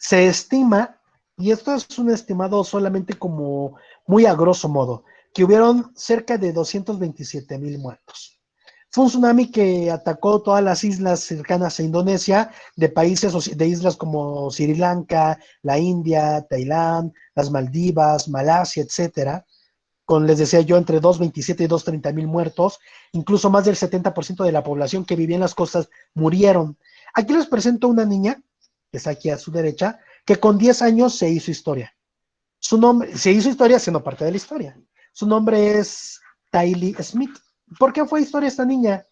estima, y esto es un estimado solamente como muy a grosso modo, que hubieron cerca de 227,000 muertos. Fue un tsunami que atacó todas las islas cercanas a Indonesia, de países de islas como Sri Lanka, la India, Tailandia, las Maldivas, Malasia, etcétera, con, les decía yo, entre 2.27 y 2.30 mil muertos, incluso más del 70% de la población que vivía en las costas murieron. Aquí les presento una niña, que está aquí a su derecha, que con 10 años se hizo historia. Su nombre, se hizo historia siendo parte de la historia. Su nombre es Tylee Smith. ¿Por qué fue historia esta niña?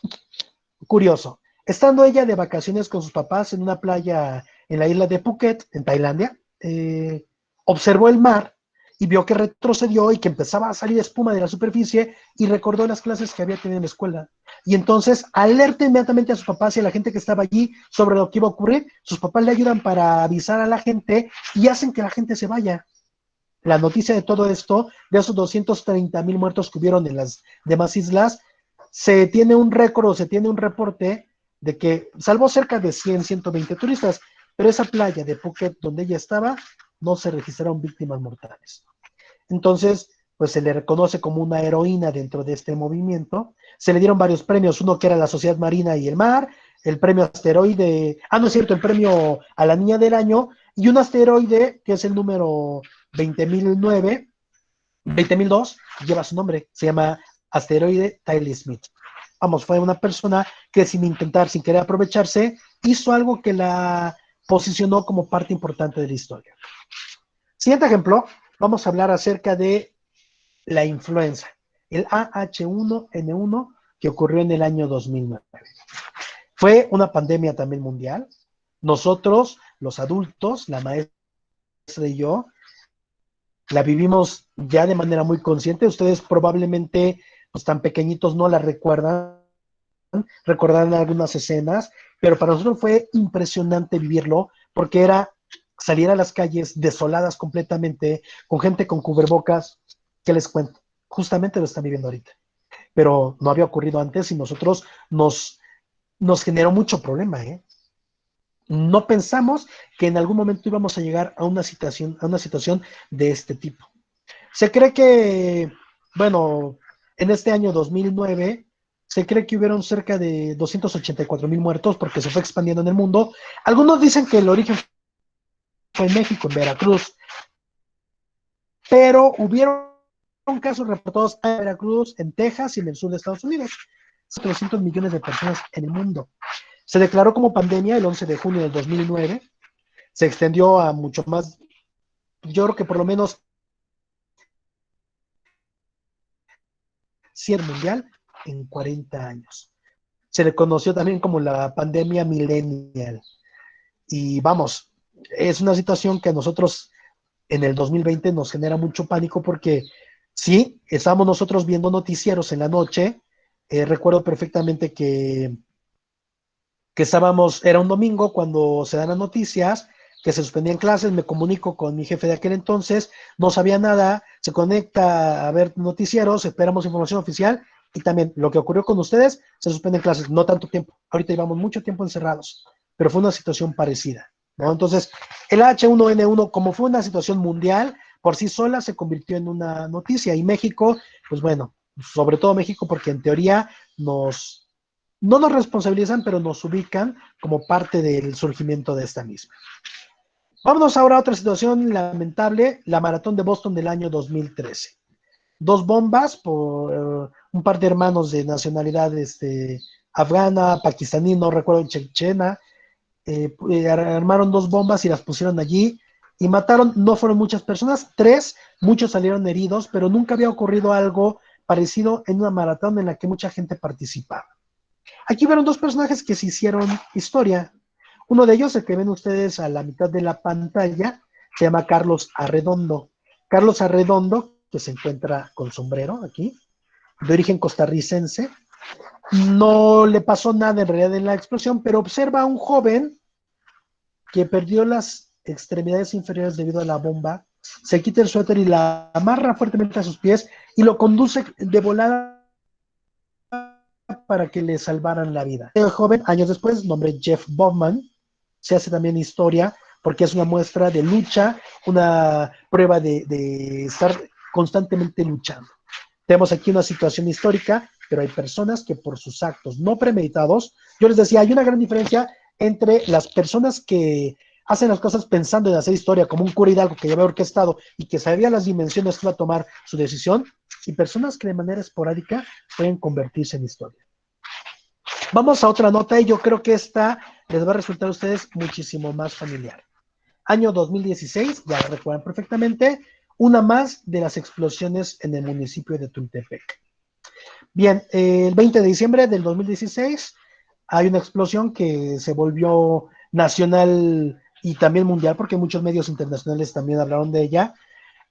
Curioso. Estando ella de vacaciones con sus papás en una playa en la isla de Phuket, en Tailandia, observó el mar y vio que retrocedió y que empezaba a salir espuma de la superficie y recordó las clases que había tenido en la escuela. Y entonces alerta inmediatamente a sus papás y a la gente que estaba allí sobre lo que iba a ocurrir. Sus papás le ayudan para avisar a la gente y hacen que la gente se vaya. La noticia de todo esto, de esos 230,000 muertos que hubieron en las demás islas, se tiene un récord o se tiene un reporte de que salvó cerca de 100, 120 turistas, pero esa playa de Phuket donde ella estaba, no se registraron víctimas mortales. Entonces, pues se le reconoce como una heroína dentro de este movimiento. Se le dieron varios premios, uno que era la Sociedad Marina y el Mar, el premio asteroide, no es cierto, el premio a la Niña del Año, y un asteroide que es el número 20.009, 20.002, lleva su nombre, se llama asteroide Tylee Smith. Vamos, fue una persona que sin intentar, sin querer aprovecharse, hizo algo que la posicionó como parte importante de la historia. Siguiente ejemplo, vamos a hablar acerca de la influenza, el AH1N1 que ocurrió en el año 2009. Fue una pandemia también mundial. Nosotros, los adultos, la maestra y yo, la vivimos ya de manera muy consciente. Ustedes probablemente, pues tan pequeñitos, no la recordarán algunas escenas, pero para nosotros fue impresionante vivirlo porque era salir a las calles desoladas completamente, con gente con cubrebocas. ¿Qué les cuento? Justamente lo están viviendo ahorita, pero no había ocurrido antes y nosotros nos generó mucho problema, ¿eh? No pensamos que en algún momento íbamos a llegar a una situación de este tipo. Se cree que, bueno, en este año 2009, se cree que hubieron cerca de 284,000 muertos porque se fue expandiendo en el mundo. Algunos dicen que el origen fue en México, en Veracruz, pero hubieron casos reportados en Veracruz, en Texas y en el sur de Estados Unidos. 300 millones de personas en el mundo. Se declaró como pandemia el 11 de junio del 2009. Se extendió a mucho más, yo creo que por lo menos 100 mundial en 40 años. Se le conoció también como la pandemia millennial. Y vamos, es una situación que a nosotros en el 2020 nos genera mucho pánico porque sí, estábamos nosotros viendo noticieros en la noche. Recuerdo perfectamente que estábamos, era un domingo cuando se dan las noticias, que se suspendían clases, me comunico con mi jefe de aquel entonces, no sabía nada, se conecta a ver noticieros, esperamos información oficial y también lo que ocurrió con ustedes, se suspenden clases, no tanto tiempo, ahorita llevamos mucho tiempo encerrados, pero fue una situación parecida, ¿no? Entonces, el H1N1, como fue una situación mundial, por sí sola se convirtió en una noticia y México, pues bueno, sobre todo México, porque en teoría no nos responsabilizan, pero nos ubican como parte del surgimiento de esta misma. Vámonos ahora a otra situación lamentable, la maratón de Boston del año 2013. Dos bombas por un par de hermanos de nacionalidad afgana, pakistaní, no recuerdo, chechena, armaron dos bombas y las pusieron allí y mataron, no fueron muchas personas, 3, muchos salieron heridos, pero nunca había ocurrido algo parecido en una maratón en la que mucha gente participaba. Aquí vieron dos personajes que se hicieron historia. Uno de ellos, el que ven ustedes a la mitad de la pantalla, se llama Carlos Arredondo. Carlos Arredondo, que se encuentra con sombrero aquí, de origen costarricense, no le pasó nada en realidad en la explosión, pero observa a un joven que perdió las extremidades inferiores debido a la bomba, se quita el suéter y la amarra fuertemente a sus pies y lo conduce de volada para que le salvaran la vida. El joven, años después, nombre Jeff Bowman, se hace también historia porque es una muestra de lucha, una prueba de estar constantemente luchando. Tenemos aquí una situación histórica pero hay personas que por sus actos no premeditados, yo les decía, hay una gran diferencia entre las personas que hacen las cosas pensando en hacer historia, como un cura Hidalgo que ya había orquestado y que sabía las dimensiones que iba a tomar su decisión, y personas que de manera esporádica pueden convertirse en historia. Vamos a otra nota y yo creo que esta les va a resultar a ustedes muchísimo más familiar. Año 2016, ya lo recuerdan perfectamente, una más de las explosiones en el municipio de Tultepec. Bien, el 20 de diciembre del 2016 hay una explosión que se volvió nacional y también mundial, porque muchos medios internacionales también hablaron de ella.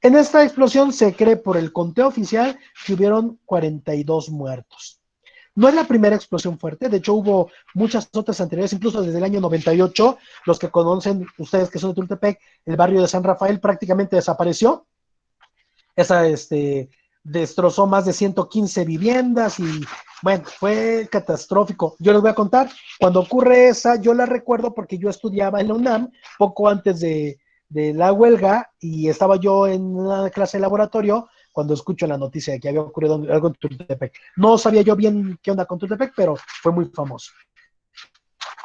En esta explosión se cree por el conteo oficial que hubieron 42 muertos. No es la primera explosión fuerte, de hecho hubo muchas otras anteriores, incluso desde el año 98, los que conocen, ustedes que son de Tultepec, el barrio de San Rafael prácticamente desapareció. Esa destrozó más de 115 viviendas y bueno, fue catastrófico. Yo les voy a contar, cuando ocurre esa, yo la recuerdo porque yo estudiaba en la UNAM poco antes de la huelga y estaba yo en una clase de laboratorio cuando escucho la noticia de que había ocurrido algo en Tultepec. No sabía yo bien qué onda con Tultepec, pero fue muy famoso.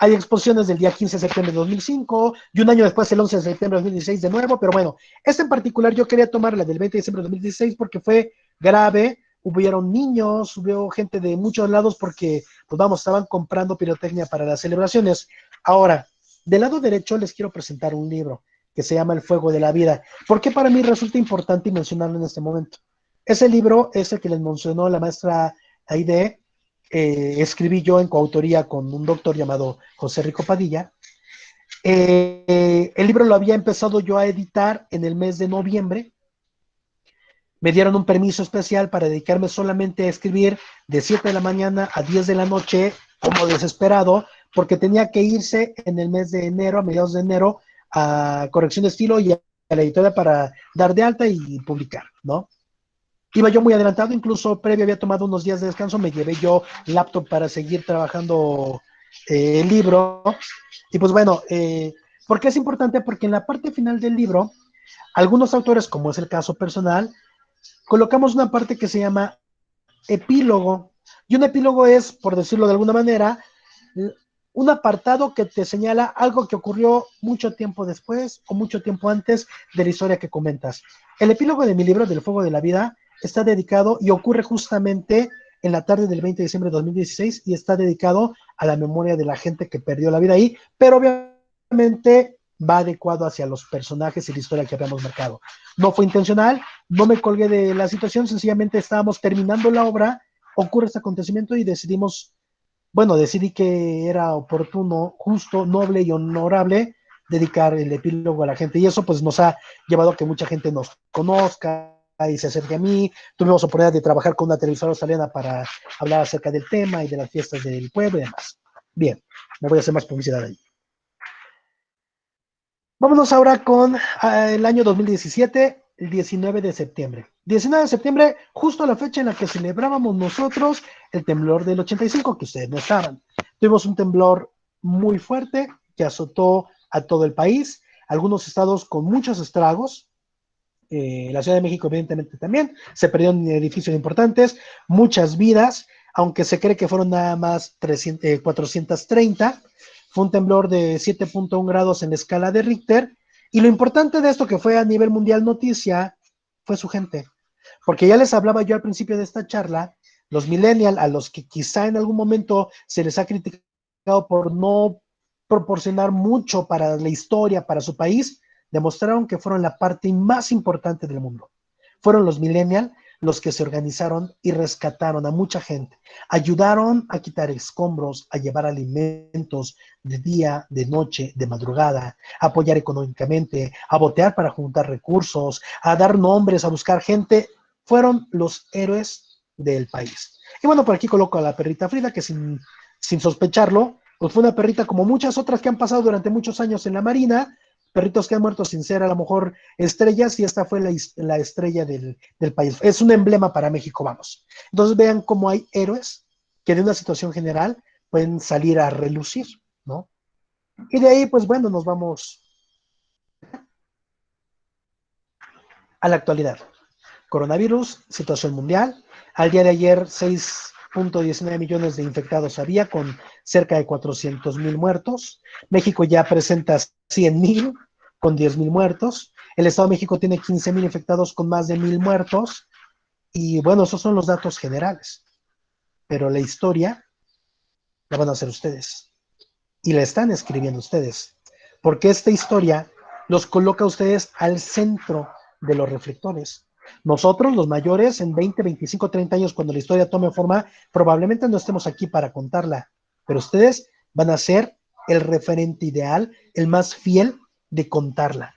Hay exposiciones del día 15 de septiembre de 2005 y un año después, el 11 de septiembre de 2016 de nuevo, pero bueno, esta en particular yo quería tomar la del 20 de diciembre de 2016 porque fue grave, hubieron niños, hubo gente de muchos lados porque, pues vamos, estaban comprando pirotecnia para las celebraciones. Ahora, del lado derecho les quiero presentar un libro que se llama El Fuego de la Vida. ¿Por qué para mí resulta importante mencionarlo en este momento? Ese libro es el que les mencionó la maestra Aide, escribí yo en coautoría con un doctor llamado José Rico Padilla. El libro lo había empezado yo a editar en el mes de noviembre. Me dieron un permiso especial para dedicarme solamente a escribir de 7 de la mañana a 10 de la noche, como desesperado, porque tenía que irse en el mes de enero, a mediados de enero, a Corrección de Estilo y a la editorial para dar de alta y publicar, ¿no? Iba yo muy adelantado, incluso previo había tomado unos días de descanso, me llevé yo laptop para seguir trabajando el libro. Y pues bueno, ¿por qué es importante? Porque en la parte final del libro, algunos autores, como es el caso personal, colocamos una parte que se llama epílogo. Y un epílogo es, por decirlo de alguna manera, un apartado que te señala algo que ocurrió mucho tiempo después o mucho tiempo antes de la historia que comentas. El epílogo de mi libro, Del Fuego de la Vida, está dedicado y ocurre justamente en la tarde del 20 de diciembre de 2016 y está dedicado a la memoria de la gente que perdió la vida ahí, pero obviamente va adecuado hacia los personajes y la historia que habíamos marcado. No fue intencional, no me colgué de la situación, sencillamente estábamos terminando la obra, ocurre este acontecimiento y decidí que era oportuno, justo, noble y honorable dedicar el epílogo a la gente. Y eso pues nos ha llevado a que mucha gente nos conozca y se acerque a mí. Tuvimos oportunidad de trabajar con una televisora australiana para hablar acerca del tema y de las fiestas del pueblo y demás. Bien, me voy a hacer más publicidad ahí. Vámonos ahora con el año 2017, el 19 de septiembre. 19 de septiembre, justo la fecha en la que celebrábamos nosotros el temblor del 85, que ustedes no estaban. Tuvimos un temblor muy fuerte que azotó a todo el país, algunos estados con muchos estragos. La Ciudad de México, evidentemente, también. Se perdieron edificios importantes, muchas vidas, aunque se cree que fueron nada más 430. Fue un temblor de 7.1 grados en la escala de Richter. Y lo importante de esto, que fue a nivel mundial noticia, fue su gente. Porque ya les hablaba yo al principio de esta charla, los millennials, a los que quizá en algún momento se les ha criticado por no proporcionar mucho para la historia, para su país, demostraron que fueron la parte más importante del mundo. Fueron los millennials los que se organizaron y rescataron a mucha gente. Ayudaron a quitar escombros, a llevar alimentos de día, de noche, de madrugada, a apoyar económicamente, a botear para juntar recursos, a dar nombres, a buscar gente. Fueron los héroes del país. Y bueno, por aquí coloco a la perrita Frida, que sin sospecharlo, pues fue una perrita como muchas otras que han pasado durante muchos años en la Marina, perritos que han muerto sin ser a lo mejor estrellas, y esta fue la estrella del país. Es un emblema para México, vamos. Entonces vean cómo hay héroes que de una situación general pueden salir a relucir, ¿no? Y de ahí, pues bueno, nos vamos a la actualidad. Coronavirus, situación mundial. Al día de ayer, 6 2.19 millones de infectados había, con cerca de 400,000 muertos. México ya presenta 100,000, con 10,000 muertos. El Estado de México tiene 15,000 infectados con más de 1,000 muertos. Y bueno, esos son los datos generales. Pero la historia la van a hacer ustedes. Y la están escribiendo ustedes. Porque esta historia los coloca a ustedes al centro de los reflectores. Nosotros, los mayores, en 20, 25, 30 años, cuando la historia tome forma, probablemente no estemos aquí para contarla, pero ustedes van a ser el referente ideal, el más fiel de contarla.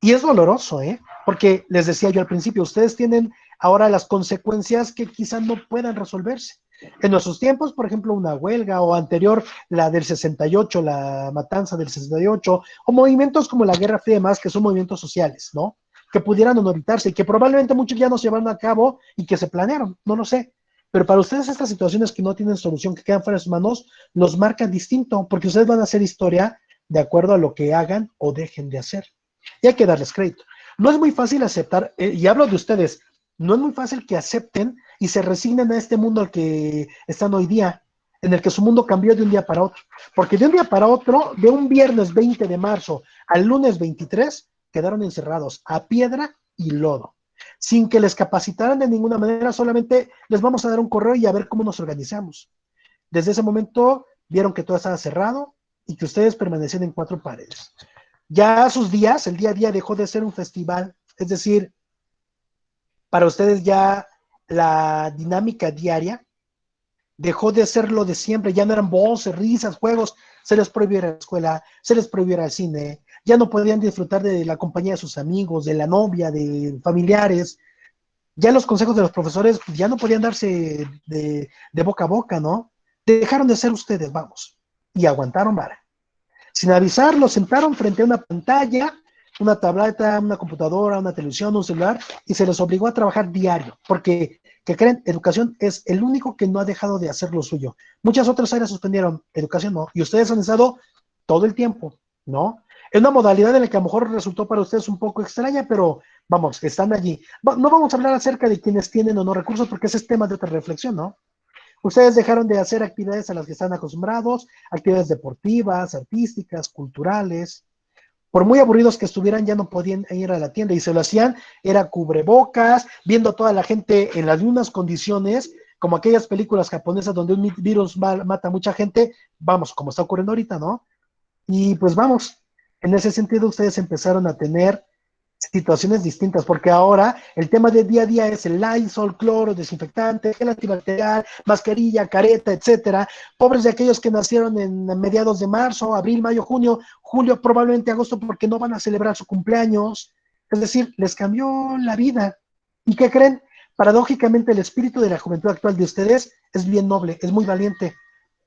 Y es doloroso, ¿eh? Porque les decía yo al principio, ustedes tienen ahora las consecuencias que quizás no puedan resolverse. En nuestros tiempos, por ejemplo, una huelga, o anterior, la del 68, la matanza del 68, o movimientos como la Guerra Fría y demás, que son movimientos sociales, ¿no? Que pudieran o no evitarse y que probablemente muchos ya no se llevaron a cabo y que se planearon, no lo sé. Pero para ustedes estas situaciones que no tienen solución, que quedan fuera de sus manos, los marcan distinto, porque ustedes van a hacer historia de acuerdo a lo que hagan o dejen de hacer. Y hay que darles crédito. No es muy fácil aceptar, y hablo de ustedes, no es muy fácil que acepten y se resignen a este mundo al que están hoy día, en el que su mundo cambió de un día para otro. Porque de un día para otro, de un viernes 20 de marzo al lunes 23, quedaron encerrados a piedra y lodo, sin que les capacitaran de ninguna manera, solamente les vamos a dar un correo y a ver cómo nos organizamos. Desde ese momento vieron que todo estaba cerrado y que ustedes permanecían en cuatro paredes. Ya a sus días, el día a día dejó de ser un festival, es decir, para ustedes ya la dinámica diaria dejó de ser lo de siempre, ya no eran voces, risas, juegos, se les prohibió ir a la escuela, se les prohibió ir al cine, ya no podían disfrutar de la compañía de sus amigos, de la novia, de familiares, ya los consejos de los profesores ya no podían darse de boca a boca, ¿no? Dejaron de ser ustedes, vamos, y aguantaron vara. Sin avisar, los sentaron frente a una pantalla, una tableta, una computadora, una televisión, un celular, y se les obligó a trabajar diario, porque, ¿qué creen? Educación es el único que no ha dejado de hacer lo suyo. Muchas otras áreas suspendieron, educación no, y ustedes han estado todo el tiempo, ¿no? Es una modalidad en la que a lo mejor resultó para ustedes un poco extraña, pero vamos, están allí. No vamos a hablar acerca de quienes tienen o no recursos, porque ese es tema de otra reflexión, ¿no? Ustedes dejaron de hacer actividades a las que están acostumbrados, actividades deportivas, artísticas, culturales. Por muy aburridos que estuvieran, ya no podían ir a la tienda y se lo hacían, era cubrebocas, viendo a toda la gente en las mismas condiciones, como aquellas películas japonesas donde un virus mata a mucha gente, vamos, como está ocurriendo ahorita, ¿no? Y pues vamos, en ese sentido ustedes empezaron a tener situaciones distintas, porque ahora el tema del día a día es el Lysol, cloro, desinfectante, gel antibacterial, mascarilla, careta, etcétera. Pobres de aquellos que nacieron en mediados de marzo, abril, mayo, junio, julio, probablemente agosto, porque no van a celebrar su cumpleaños. Es decir, les cambió la vida. ¿Y qué creen? Paradójicamente, el espíritu de la juventud actual de ustedes es bien noble, es muy valiente,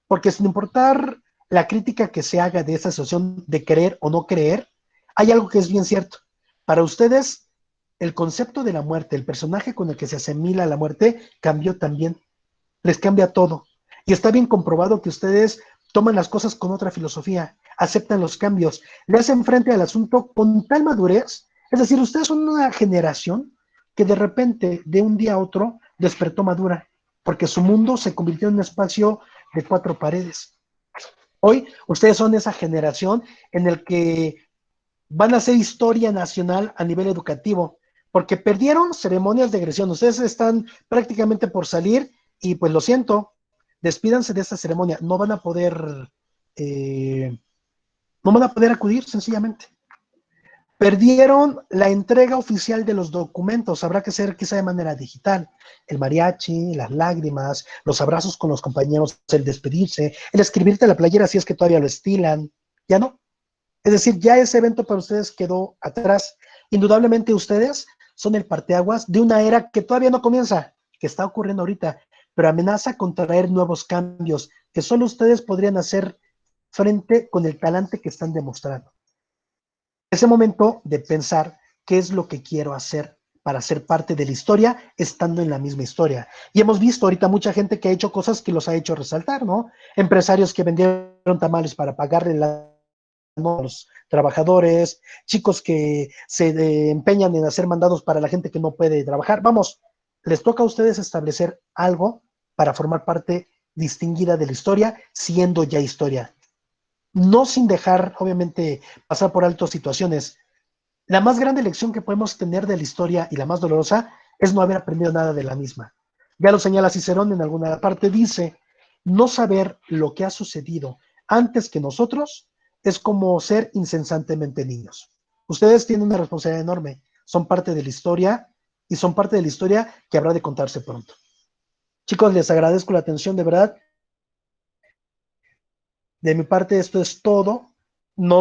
porque sin importar la crítica que se haga de esa situación de creer o no creer, hay algo que es bien cierto. Para ustedes, el concepto de la muerte, el personaje con el que se asimila la muerte, cambió también. Les cambia todo. Y está bien comprobado que ustedes toman las cosas con otra filosofía, aceptan los cambios, le hacen frente al asunto con tal madurez. Es decir, ustedes son una generación que de repente, de un día a otro, despertó madura, porque su mundo se convirtió en un espacio de cuatro paredes. Hoy, ustedes son esa generación en el que van a hacer historia nacional a nivel educativo, porque perdieron ceremonias de agresión. Ustedes están prácticamente por salir y pues lo siento, despídanse de esta ceremonia. Eh, no van a poder acudir sencillamente. Perdieron la entrega oficial de los documentos, habrá que ser quizá de manera digital. El mariachi, las lágrimas, los abrazos con los compañeros, el despedirse, el escribirte a la playera si es que todavía lo estilan, ya no. Es decir, ya ese evento para ustedes quedó atrás. Indudablemente ustedes son el parteaguas de una era que todavía no comienza, que está ocurriendo ahorita, pero amenaza con traer nuevos cambios que solo ustedes podrían hacer frente con el talante que están demostrando. Ese momento de pensar qué es lo que quiero hacer para ser parte de la historia, estando en la misma historia. Y hemos visto ahorita mucha gente que ha hecho cosas que los ha hecho resaltar, ¿no? Empresarios que vendieron tamales para pagarle a los trabajadores, chicos que se empeñan en hacer mandados para la gente que no puede trabajar. Vamos, les toca a ustedes establecer algo para formar parte distinguida de la historia, siendo ya historia. No sin dejar, obviamente, pasar por alto situaciones. La más grande lección que podemos tener de la historia y la más dolorosa es no haber aprendido nada de la misma. Ya lo señala Cicerón en alguna parte, dice, no saber lo que ha sucedido antes que nosotros es como ser incesantemente niños. Ustedes tienen una responsabilidad enorme, son parte de la historia y son parte de la historia que habrá de contarse pronto. Chicos, les agradezco la atención, de verdad. De mi parte, esto es todo, no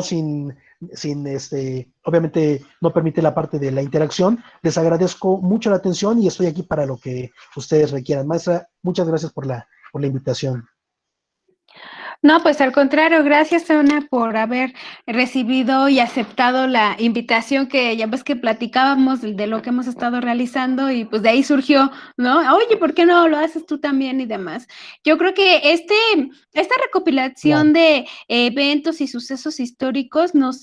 obviamente no permite la parte de la interacción. Les agradezco mucho la atención y estoy aquí para lo que ustedes requieran. Maestra, muchas gracias por la invitación. No, pues al contrario, gracias, Ana, por haber recibido y aceptado la invitación que ya ves que platicábamos de lo que hemos estado realizando y pues de ahí surgió, ¿no? Oye, ¿por qué no lo haces tú también y demás? Yo creo que esta recopilación de eventos y sucesos históricos nos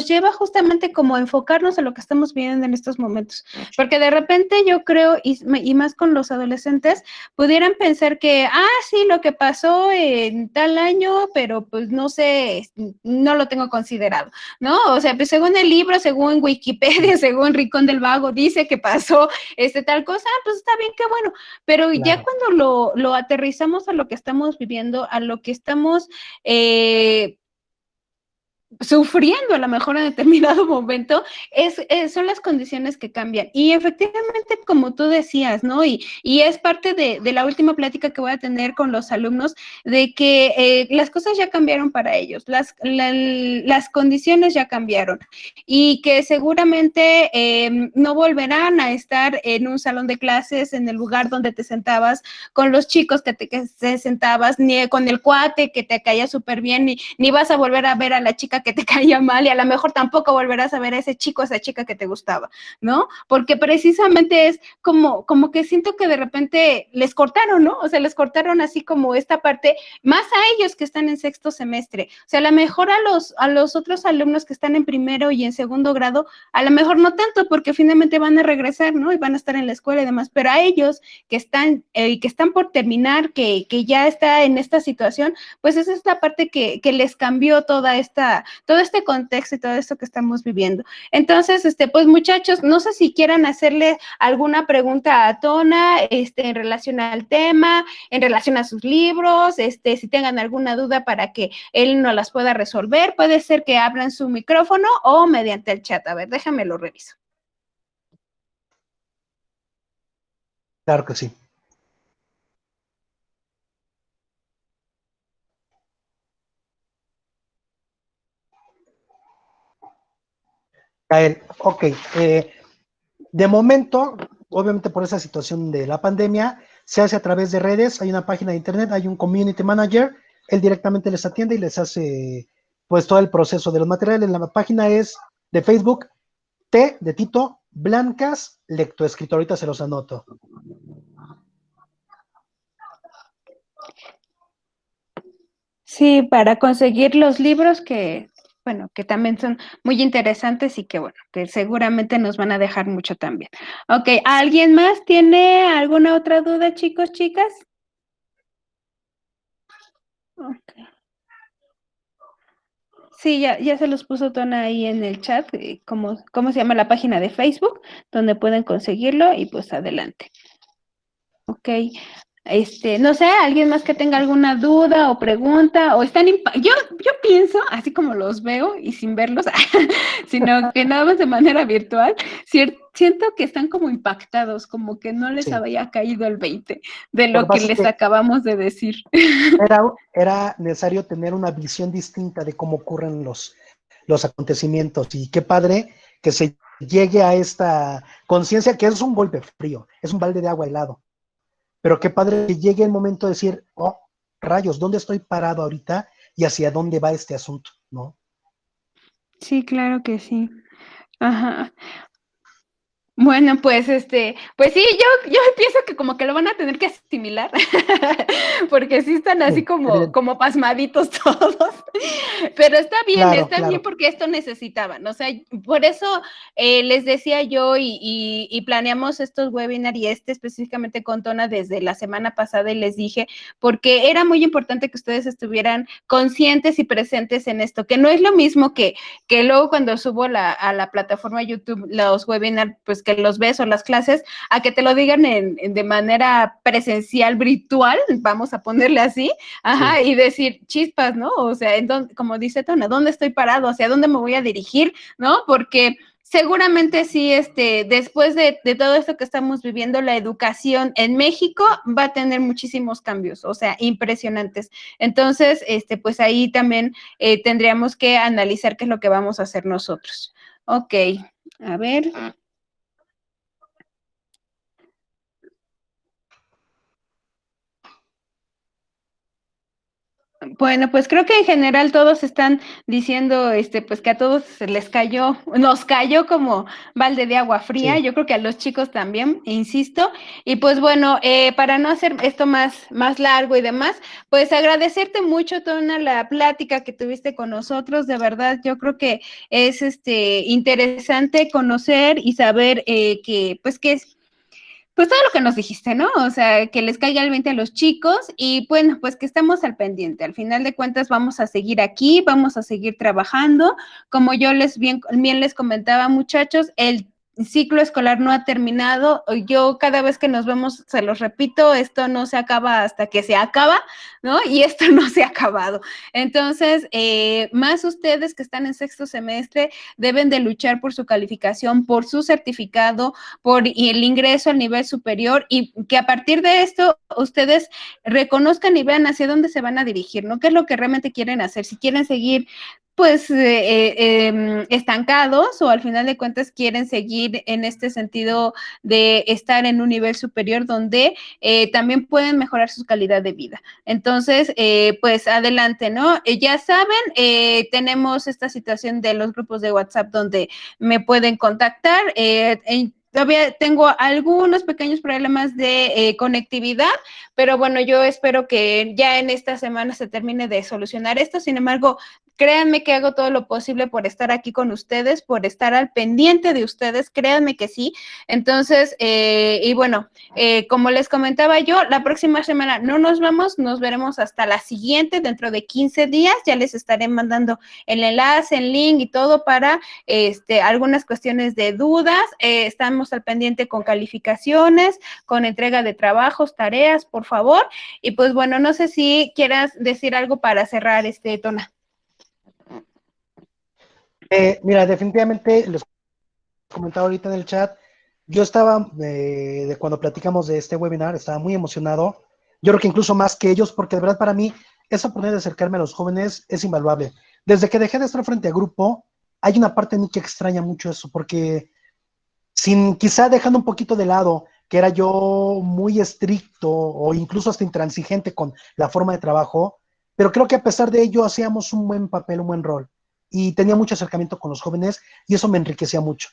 lleva justamente como a enfocarnos a lo que estamos viviendo en estos momentos, porque de repente yo creo, y más con los adolescentes, pudieran pensar que, sí, lo que pasó en tal año, pero pues no sé, no lo tengo considerado, ¿no? O sea, pues según el libro, según Wikipedia, según Rincón del Vago, dice que pasó tal cosa, pues está bien, qué bueno, pero claro, ya cuando lo aterrizamos a lo que estamos viviendo, a lo que estamos sufriendo a lo mejor en determinado momento, son las condiciones que cambian. Y efectivamente, como tú decías, ¿no? Y es parte de la última plática que voy a tener con los alumnos, de que las cosas ya cambiaron para ellos, las condiciones ya cambiaron y que seguramente no volverán a estar en un salón de clases, en el lugar donde te sentabas, con los chicos que te sentabas, ni con el cuate que te caía súper bien, ni vas a volver a ver a la chica que te caía mal y a lo mejor tampoco volverás a ver a ese chico, a esa chica que te gustaba, ¿no? Porque precisamente es como que siento que de repente les cortaron, ¿no? O sea, les cortaron así como esta parte, más a ellos que están en sexto semestre. O sea, a lo mejor a los otros alumnos que están en primero y en segundo grado, a lo mejor no tanto, porque finalmente van a regresar, ¿no? Y van a estar en la escuela y demás, pero a ellos que están por terminar, que ya está en esta situación, pues esa es la parte que les cambió todo este contexto y todo esto que estamos viviendo. Entonces, pues muchachos, no sé si quieran hacerle alguna pregunta a Tona, en relación al tema, en relación a sus libros, si tengan alguna duda para que él no las pueda resolver, puede ser que abran su micrófono o mediante el chat. A ver, déjame lo reviso. Claro que sí. Gael, ok. De momento, obviamente por esa situación de la pandemia, se hace a través de redes, hay una página de internet, hay un community manager, él directamente les atiende y les hace pues todo el proceso de los materiales. La página es de Facebook, T de Tito, Blancas, lectoescritor, ahorita se los anoto. Sí, para conseguir los libros que también son muy interesantes y que, bueno, que seguramente nos van a dejar mucho también. Ok, ¿alguien más tiene alguna otra duda, chicos, chicas? Okay. Sí, ya se los puso Tona ahí en el chat, cómo se llama la página de Facebook, donde pueden conseguirlo y pues adelante. Ok, no sé, alguien más que tenga alguna duda o pregunta, o están, yo pienso, así como los veo y sin verlos, sino que nada más de manera virtual, siento que están como impactados, como que no les había caído el 20 de lo que les acabamos de decir. Era necesario tener una visión distinta de cómo ocurren los acontecimientos, y qué padre que se llegue a esta conciencia, que es un golpe frío, es un balde de agua helado, pero qué padre que llegue el momento de decir, oh, rayos, ¿dónde estoy parado ahorita y hacia dónde va este asunto? ¿No? Sí, claro que sí. Ajá. Bueno, pues pues sí, yo pienso que como que lo van a tener que asimilar, porque sí están así Sí, como, evidente. como pasmaditos todos, pero Claro, está bien claro. porque esto necesitaban, o sea, por eso les decía yo y planeamos estos webinars y específicamente con Tona desde la semana pasada y les dije, porque era muy importante que ustedes estuvieran conscientes y presentes en esto, que no es lo mismo que luego cuando subo a la plataforma YouTube los webinars, pues que los ves o las clases, a que te lo digan de manera presencial, virtual, vamos a ponerle así, ajá, Sí. y decir chispas, ¿no? O sea, como dice Tona, ¿dónde estoy parado? ¿Hacia dónde me voy a dirigir? ¿No? Porque seguramente sí, después de todo esto que estamos viviendo, la educación en México va a tener muchísimos cambios, o sea, impresionantes. Entonces, pues ahí también tendríamos que analizar qué es lo que vamos a hacer nosotros. Ok, a ver. Bueno, pues creo que en general todos están diciendo, pues que a todos les cayó, nos cayó como balde de agua fría, Sí. yo creo que a los chicos también, insisto, y pues bueno, para no hacer esto más largo y demás, pues agradecerte mucho, Tona, la plática que tuviste con nosotros, de verdad, yo creo que es interesante conocer y saber pues que es pues todo lo que nos dijiste, ¿no? O sea, que les caiga el 20 a los chicos y bueno, pues que estemos al pendiente. Al final de cuentas vamos a seguir aquí, vamos a seguir trabajando. Como yo bien les comentaba, muchachos, el ciclo escolar no ha terminado. Yo cada vez que nos vemos, se los repito, esto no se acaba hasta que se acaba, ¿no? Y esto no se ha acabado. Entonces, más ustedes que están en sexto semestre deben de luchar por su calificación, por su certificado, por el ingreso al nivel superior y que a partir de esto ustedes reconozcan y vean hacia dónde se van a dirigir, ¿no? ¿Qué es lo que realmente quieren hacer? Si quieren seguir pues estancados o al final de cuentas quieren seguir en este sentido de estar en un nivel superior donde también pueden mejorar su calidad de vida. Entonces, pues adelante, ¿no? Ya saben, tenemos esta situación de los grupos de WhatsApp donde me pueden contactar. Todavía tengo algunos pequeños problemas de conectividad, pero bueno, yo espero que ya en esta semana se termine de solucionar esto. Sin embargo, créanme que hago todo lo posible por estar aquí con ustedes, por estar al pendiente de ustedes, créanme que sí. Entonces, y bueno, como les comentaba yo, la próxima semana no nos vamos, nos veremos hasta la siguiente, dentro de 15 días, ya les estaré mandando el enlace, el link y todo para algunas cuestiones de dudas, estamos al pendiente con calificaciones, con entrega de trabajos, tareas, por favor, y pues bueno, no sé si quieras decir algo para cerrar Tona. Mira, definitivamente les comentaba ahorita en el chat, yo estaba, de cuando platicamos de este webinar, estaba muy emocionado. Yo creo que incluso más que ellos, porque de verdad para mí esa oportunidad de acercarme a los jóvenes es invaluable. Desde que dejé de estar frente a grupo, hay una parte de mí que extraña mucho eso, porque sin quizá dejando un poquito de lado que era yo muy estricto o incluso hasta intransigente con la forma de trabajo, pero creo que a pesar de ello hacíamos un buen papel, un buen rol y tenía mucho acercamiento con los jóvenes y eso me enriquecía mucho.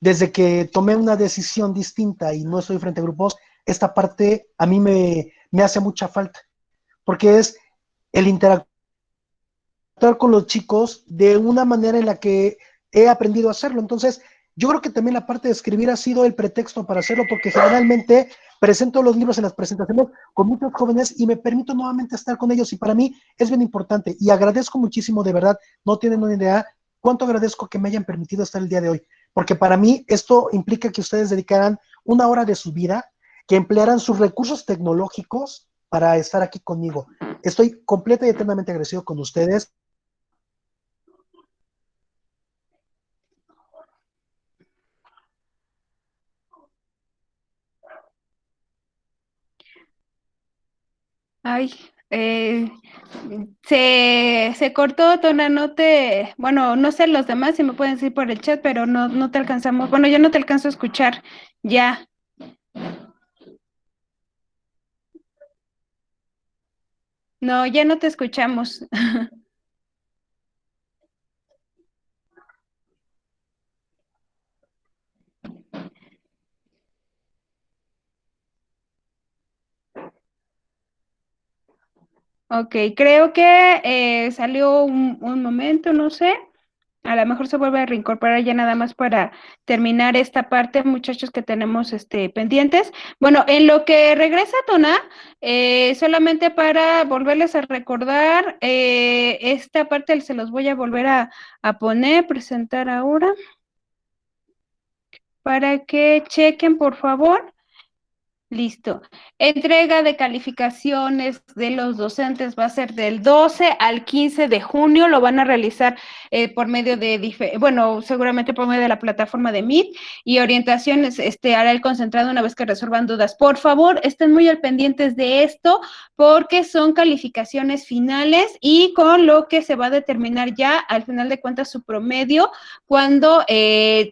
Desde que tomé una decisión distinta y no estoy frente a grupos, esta parte a mí me hace mucha falta, porque es el interactuar con los chicos de una manera en la que he aprendido a hacerlo. Entonces, yo creo que también la parte de escribir ha sido el pretexto para hacerlo, porque generalmente presento los libros en las presentaciones con muchos jóvenes y me permito nuevamente estar con ellos y para mí es bien importante y agradezco muchísimo, de verdad, no tienen una idea cuánto agradezco que me hayan permitido estar el día de hoy, porque para mí esto implica que ustedes dedicaran una hora de su vida, que emplearan sus recursos tecnológicos para estar aquí conmigo. Estoy completa y eternamente agradecido con ustedes. Ay, eh, se cortó, Tona, bueno, no sé los demás si me pueden decir por el chat, pero no te alcanzamos, bueno, yo no te alcanzo a escuchar, ya, no, ya no te escuchamos. Ok, creo que salió un momento, no sé. A lo mejor se vuelve a reincorporar ya nada más para terminar esta parte, muchachos, que tenemos pendientes. Bueno, en lo que regresa Tona, solamente para volverles a recordar, esta parte se los voy a volver a poner, presentar ahora, para que chequen, por favor. Listo. Entrega de calificaciones de los docentes va a ser del 12 al 15 de junio. Lo van a realizar por medio bueno, seguramente por medio de la plataforma de Meet, y orientaciones hará el concentrado una vez que resuelvan dudas. Por favor, estén muy al pendientes de esto porque son calificaciones finales y con lo que se va a determinar ya al final de cuentas su promedio cuando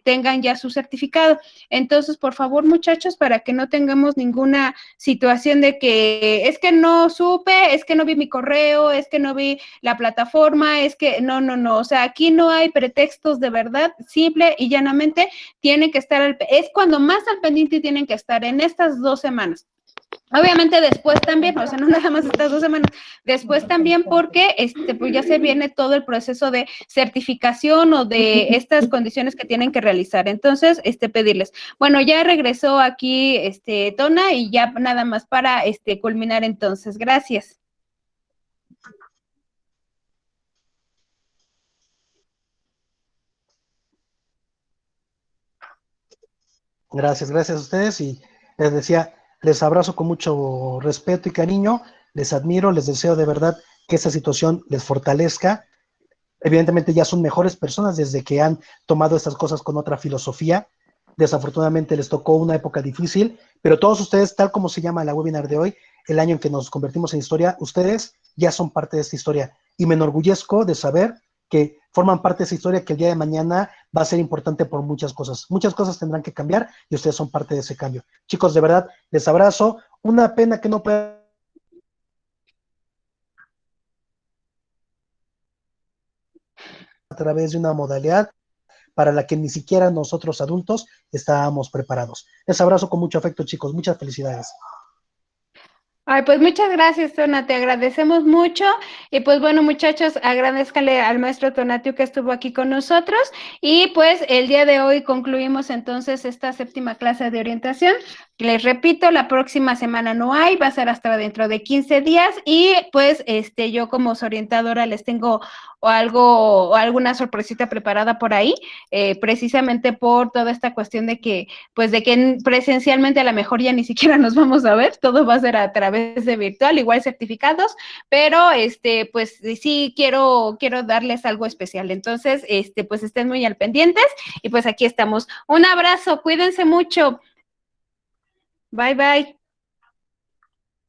tengan ya su certificado. Entonces, por favor, muchachos, para que no tengamos ninguna situación de que es que no supe, es que no vi mi correo, es que no vi la plataforma, es que no, no, no. O sea, aquí no hay pretextos, de verdad, simple y llanamente tienen que estar, es cuando más al pendiente tienen que estar en estas 2 semanas. Obviamente después también, o sea, no nada más estas 2 semanas, después también porque pues ya se viene todo el proceso de certificación o de estas condiciones que tienen que realizar. Entonces, pedirles. Bueno, ya regresó aquí Tona y ya nada más para culminar entonces. Gracias. Gracias, gracias a ustedes y les decía, les abrazo con mucho respeto y cariño, les admiro, les deseo de verdad que esta situación les fortalezca. Evidentemente ya son mejores personas desde que han tomado estas cosas con otra filosofía. Desafortunadamente les tocó una época difícil, pero todos ustedes, tal como se llama la webinar de hoy, el año en que nos convertimos en historia, ustedes ya son parte de esta historia y me enorgullezco de saber que forman parte de esa historia que el día de mañana va a ser importante por muchas cosas. Muchas cosas tendrán que cambiar y ustedes son parte de ese cambio. Chicos, de verdad, les abrazo. Una pena que no pueda a través de una modalidad para la que ni siquiera nosotros adultos estábamos preparados. Les abrazo con mucho afecto, chicos. Muchas felicidades. Ay, pues muchas gracias, Tona, te agradecemos mucho. Y pues bueno, muchachos, agradezcanle al maestro Tonatio que estuvo aquí con nosotros. Y pues el día de hoy concluimos entonces esta 7ª clase de orientación. Les repito, la próxima semana no hay, va a ser hasta dentro de 15 días. Y pues yo como su orientadora les tengo o alguna sorpresita preparada por ahí, precisamente por toda esta cuestión de que pues de que presencialmente a lo mejor ya ni siquiera nos vamos a ver, todo va a ser a través de virtual, igual certificados, pero pues sí quiero darles algo especial. Entonces, pues estén muy al pendientes y pues aquí estamos. Un abrazo, cuídense mucho. Bye, bye.